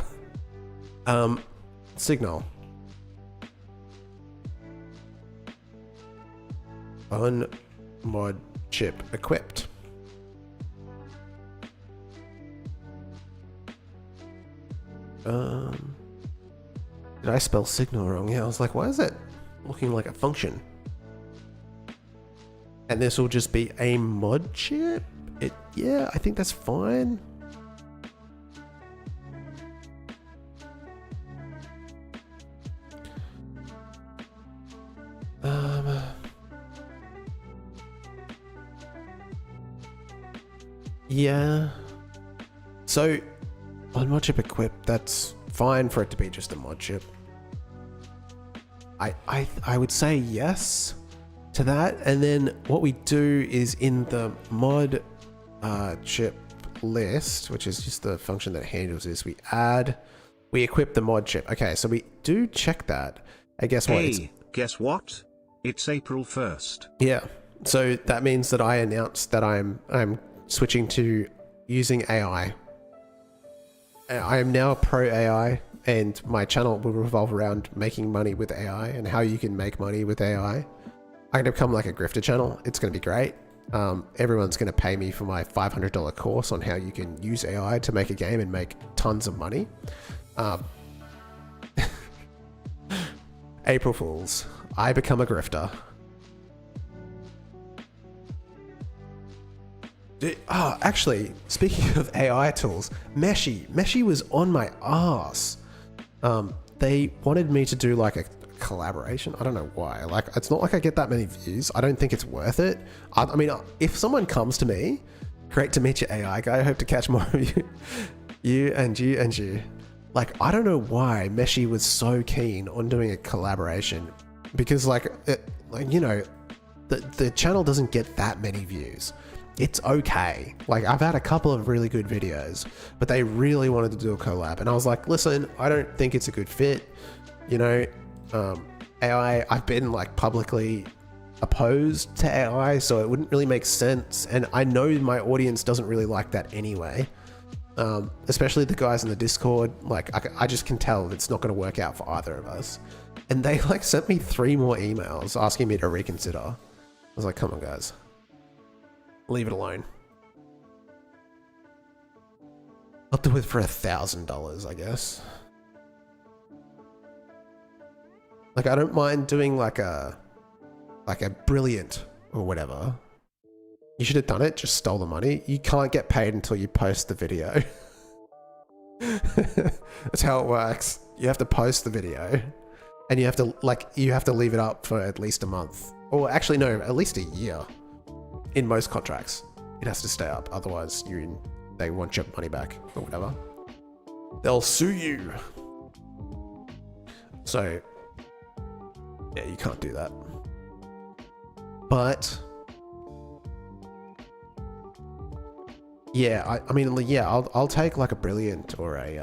A: Signal. On mod chip equipped. Did I spell signal wrong? Yeah, I was like, why is that looking like a function? And this will just be a mod chip? Yeah, I think that's fine. Yeah. So, on mod chip equipped, that's fine for it to be just a mod chip. I would say yes to that, and then what we do is in the mod chip list, which is just the function that handles this, we equip the mod chip. Okay, so we do check that. I guess what?
C: Hey, guess what? It's April 1st.
A: Yeah, so that means that I announced that I'm switching to using AI. I am now pro AI, and my channel will revolve around making money with AI and how you can make money with AI. I'm going to become like a grifter channel. It's going to be great. Everyone's going to pay me for my $500 course on how you can use AI to make a game and make tons of money. April Fools. I become a grifter. Actually, speaking of AI tools, Meshi was on my ass. They wanted me to do like a collaboration. I don't know why. Like, it's not like I get that many views. I don't think it's worth it. I mean, if someone comes to me, great to meet you, AI guy. I hope to catch more of you. You and you and you. Like, I don't know why Meshi was so keen on doing a collaboration, because like you know, the channel doesn't get that many views. It's okay. Like, I've had a couple of really good videos, but they really wanted to do a collab, and I was like, listen, I don't think it's a good fit. You know, AI, I've been like publicly opposed to AI, so it wouldn't really make sense, and I know my audience doesn't really like that anyway. Especially the guys in the Discord. Like, I just can tell it's not going to work out for either of us. And they like sent me 3 more emails asking me to reconsider. I was like, come on guys, leave it alone. I'll do it for $1,000, I guess. Like, I don't mind doing like a brilliant or whatever. You should have done it, just stole the money. You can't get paid until you post the video. That's how it works. You have to post the video and you have to leave it up for at least a month. Or actually no, at least a year. In most contracts, it has to stay up. Otherwise they want your money back or whatever. They'll sue you. So yeah, you can't do that. But yeah, I mean, yeah, I'll take like a Brilliant or a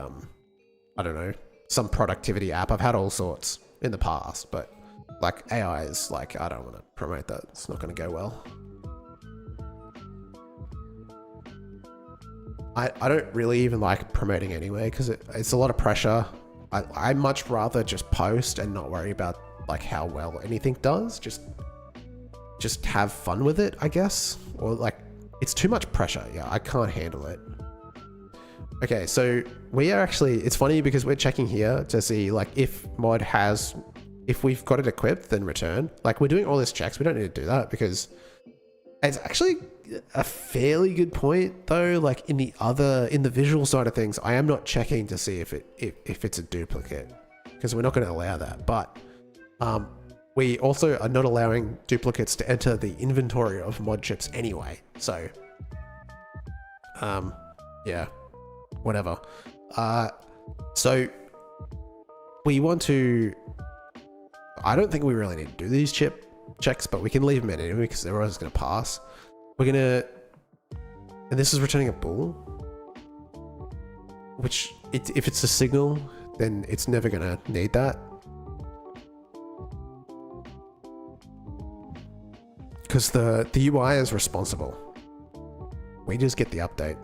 A: I don't know, some productivity app. I've had all sorts in the past, but like AI is like, I don't want to promote that. It's not going to go well. I don't really even like promoting anyway because it's a lot of pressure. I much rather just post and not worry about like how well anything does. Just have fun with it, I guess. Or like, it's too much pressure. Yeah, I can't handle it. Okay, so we are actually, it's funny because we're checking here to see like if we've got it equipped, then return. Like we're doing all these checks. We don't need to do that because it's actually a fairly good point though. Like in the visual side of things, I am not checking to see if it's a duplicate because we're not going to allow that. But we also are not allowing duplicates to enter the inventory of mod chips anyway. So, yeah, whatever. So we want to, I don't think we really need to do these chip checks, but we can leave them in anyway because they're always going to pass. We're going to, and this is returning a bool, which if it's a signal, then it's never going to need that. Because the UI is responsible. We just get the update.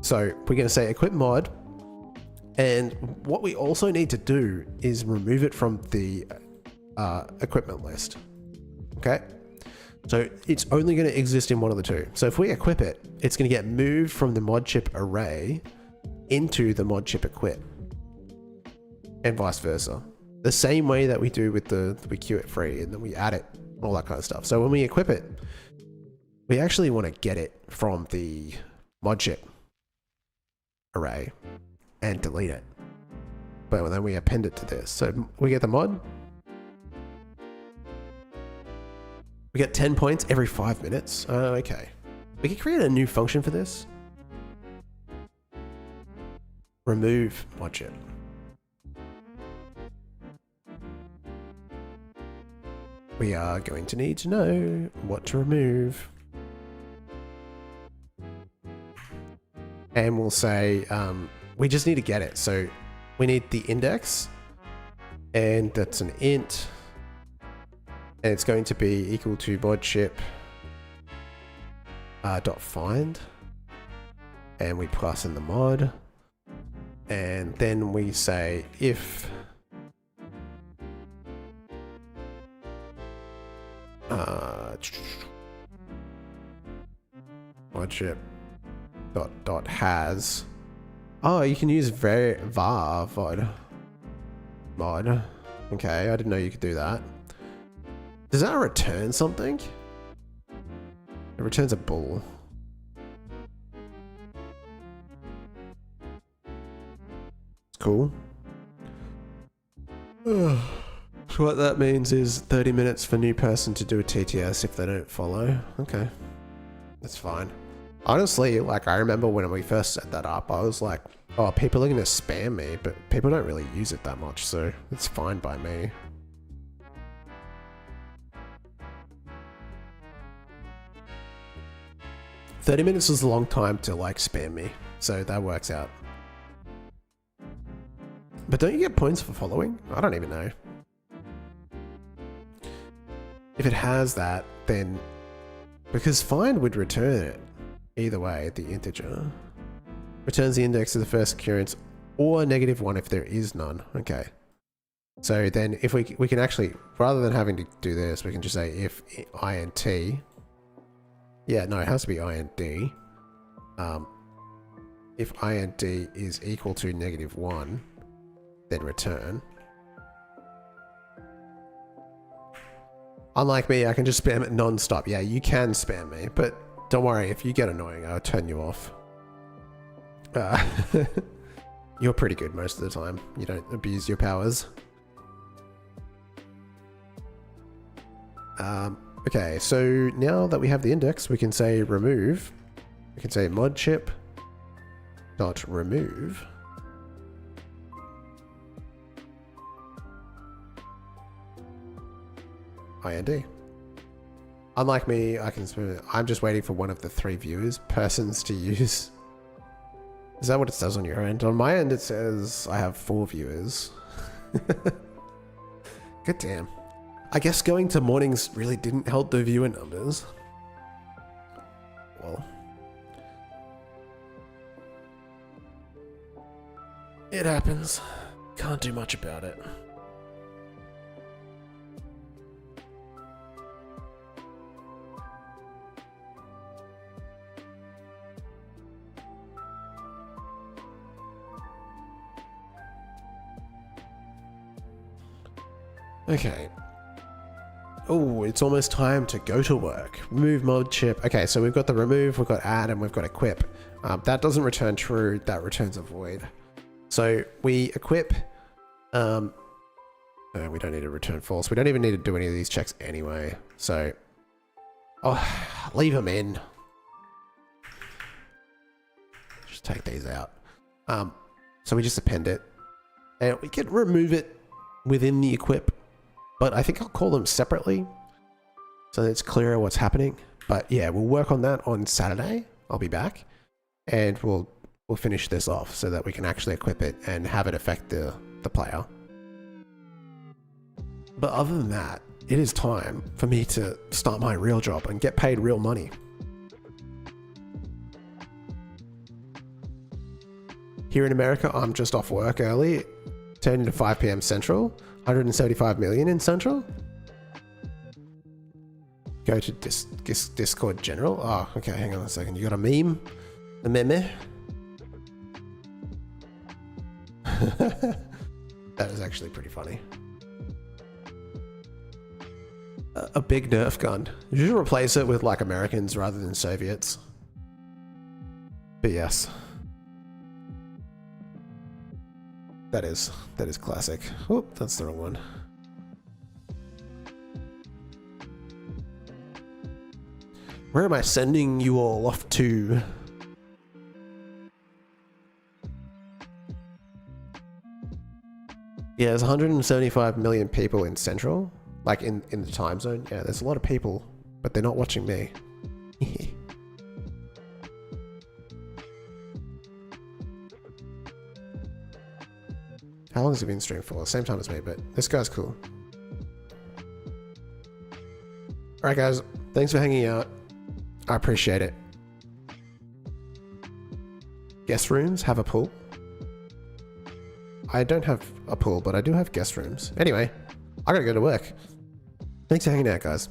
A: So we're going to say equip mod. And what we also need to do is remove it from the equipment list. Okay. So it's only going to exist in one of the two. So if we equip it, it's going to get moved from the mod chip array into the mod chip equip. And vice versa. The same way that we do with we queue it free and then we add it, all that kind of stuff. So when we equip it, we actually want to get it from the mod chip array and delete it. But then we append it to this. So we get the mod. We get 10 points every 5 minutes. Okay. We can create a new function for this. Remove mod chip. We are going to need to know what to remove. And we'll say, we just need to get it. So we need the index, and that's an int. And it's going to be equal to mod chip dot find. And we pass in the mod. And then we say if mod chip dot has. Oh, you can use var mod. Okay, I didn't know you could do that. Does that return something? It returns a bool. It's cool. So what that means is 30 minutes for new person to do a TTS if they don't follow. Okay, that's fine. Honestly, like I remember when we first set that up, I was like, oh, people are going to spam me, but people don't really use it that much, so it's fine by me. $30 minutes is a long time to like spam me, so that works out. But don't you get points for following? I don't even know. If it has that, then because find would return it either way, the integer returns the index of the first occurrence or -1 if there is none. Okay, so then if we can actually, rather than having to do this, we can just say if int. Yeah, no, it has to be int. if int is equal to -1, then return. Unlike me, I can just spam it non-stop. Yeah, you can spam me, but don't worry, if you get annoying, I'll turn you off. You're pretty good most of the time. You don't abuse your powers. Okay, so now that we have the index, we can say remove. We can say mod chip dot remove. IND. Unlike me, I'm just waiting for one of the 3 persons to use. Is that what it says on your end? On my end, it says I have 4 viewers. Good damn. I guess going to mornings really didn't help the viewer numbers. Well, it happens. Can't do much about it. Okay. Oh, it's almost time to go to work. Remove mod chip. Okay, so we've got the remove, we've got add, and we've got equip. That doesn't return true, that returns a void. So we equip. No, we don't need to return false. We don't even need to do any of these checks anyway. So, leave them in. Just take these out. So we just append it, and we can remove it within the equip. But I think I'll call them separately so that it's clearer what's happening. But yeah, we'll work on that on Saturday. I'll be back and we'll finish this off so that we can actually equip it and have it affect the player. But other than that, it is time for me to start my real job and get paid real money. Here in America, I'm just off work early, turning to 5 p.m. Central. 175 million in Central. Go to Discord General. Oh, okay, hang on a second. You got a meme? A meme? That is actually pretty funny. A big Nerf gun. You should replace it with like Americans rather than Soviets. But yes. That is classic. Oh, that's the wrong one. Where am I sending you all off to? Yeah, there's 175 million people in Central, like in the time zone. Yeah, there's a lot of people, but they're not watching me. How long has it been streamed for? Same time as me, but this guy's cool. Alright guys, thanks for hanging out. I appreciate it. Guest rooms have a pool. I don't have a pool, but I do have guest rooms. Anyway, I gotta go to work. Thanks for hanging out, guys.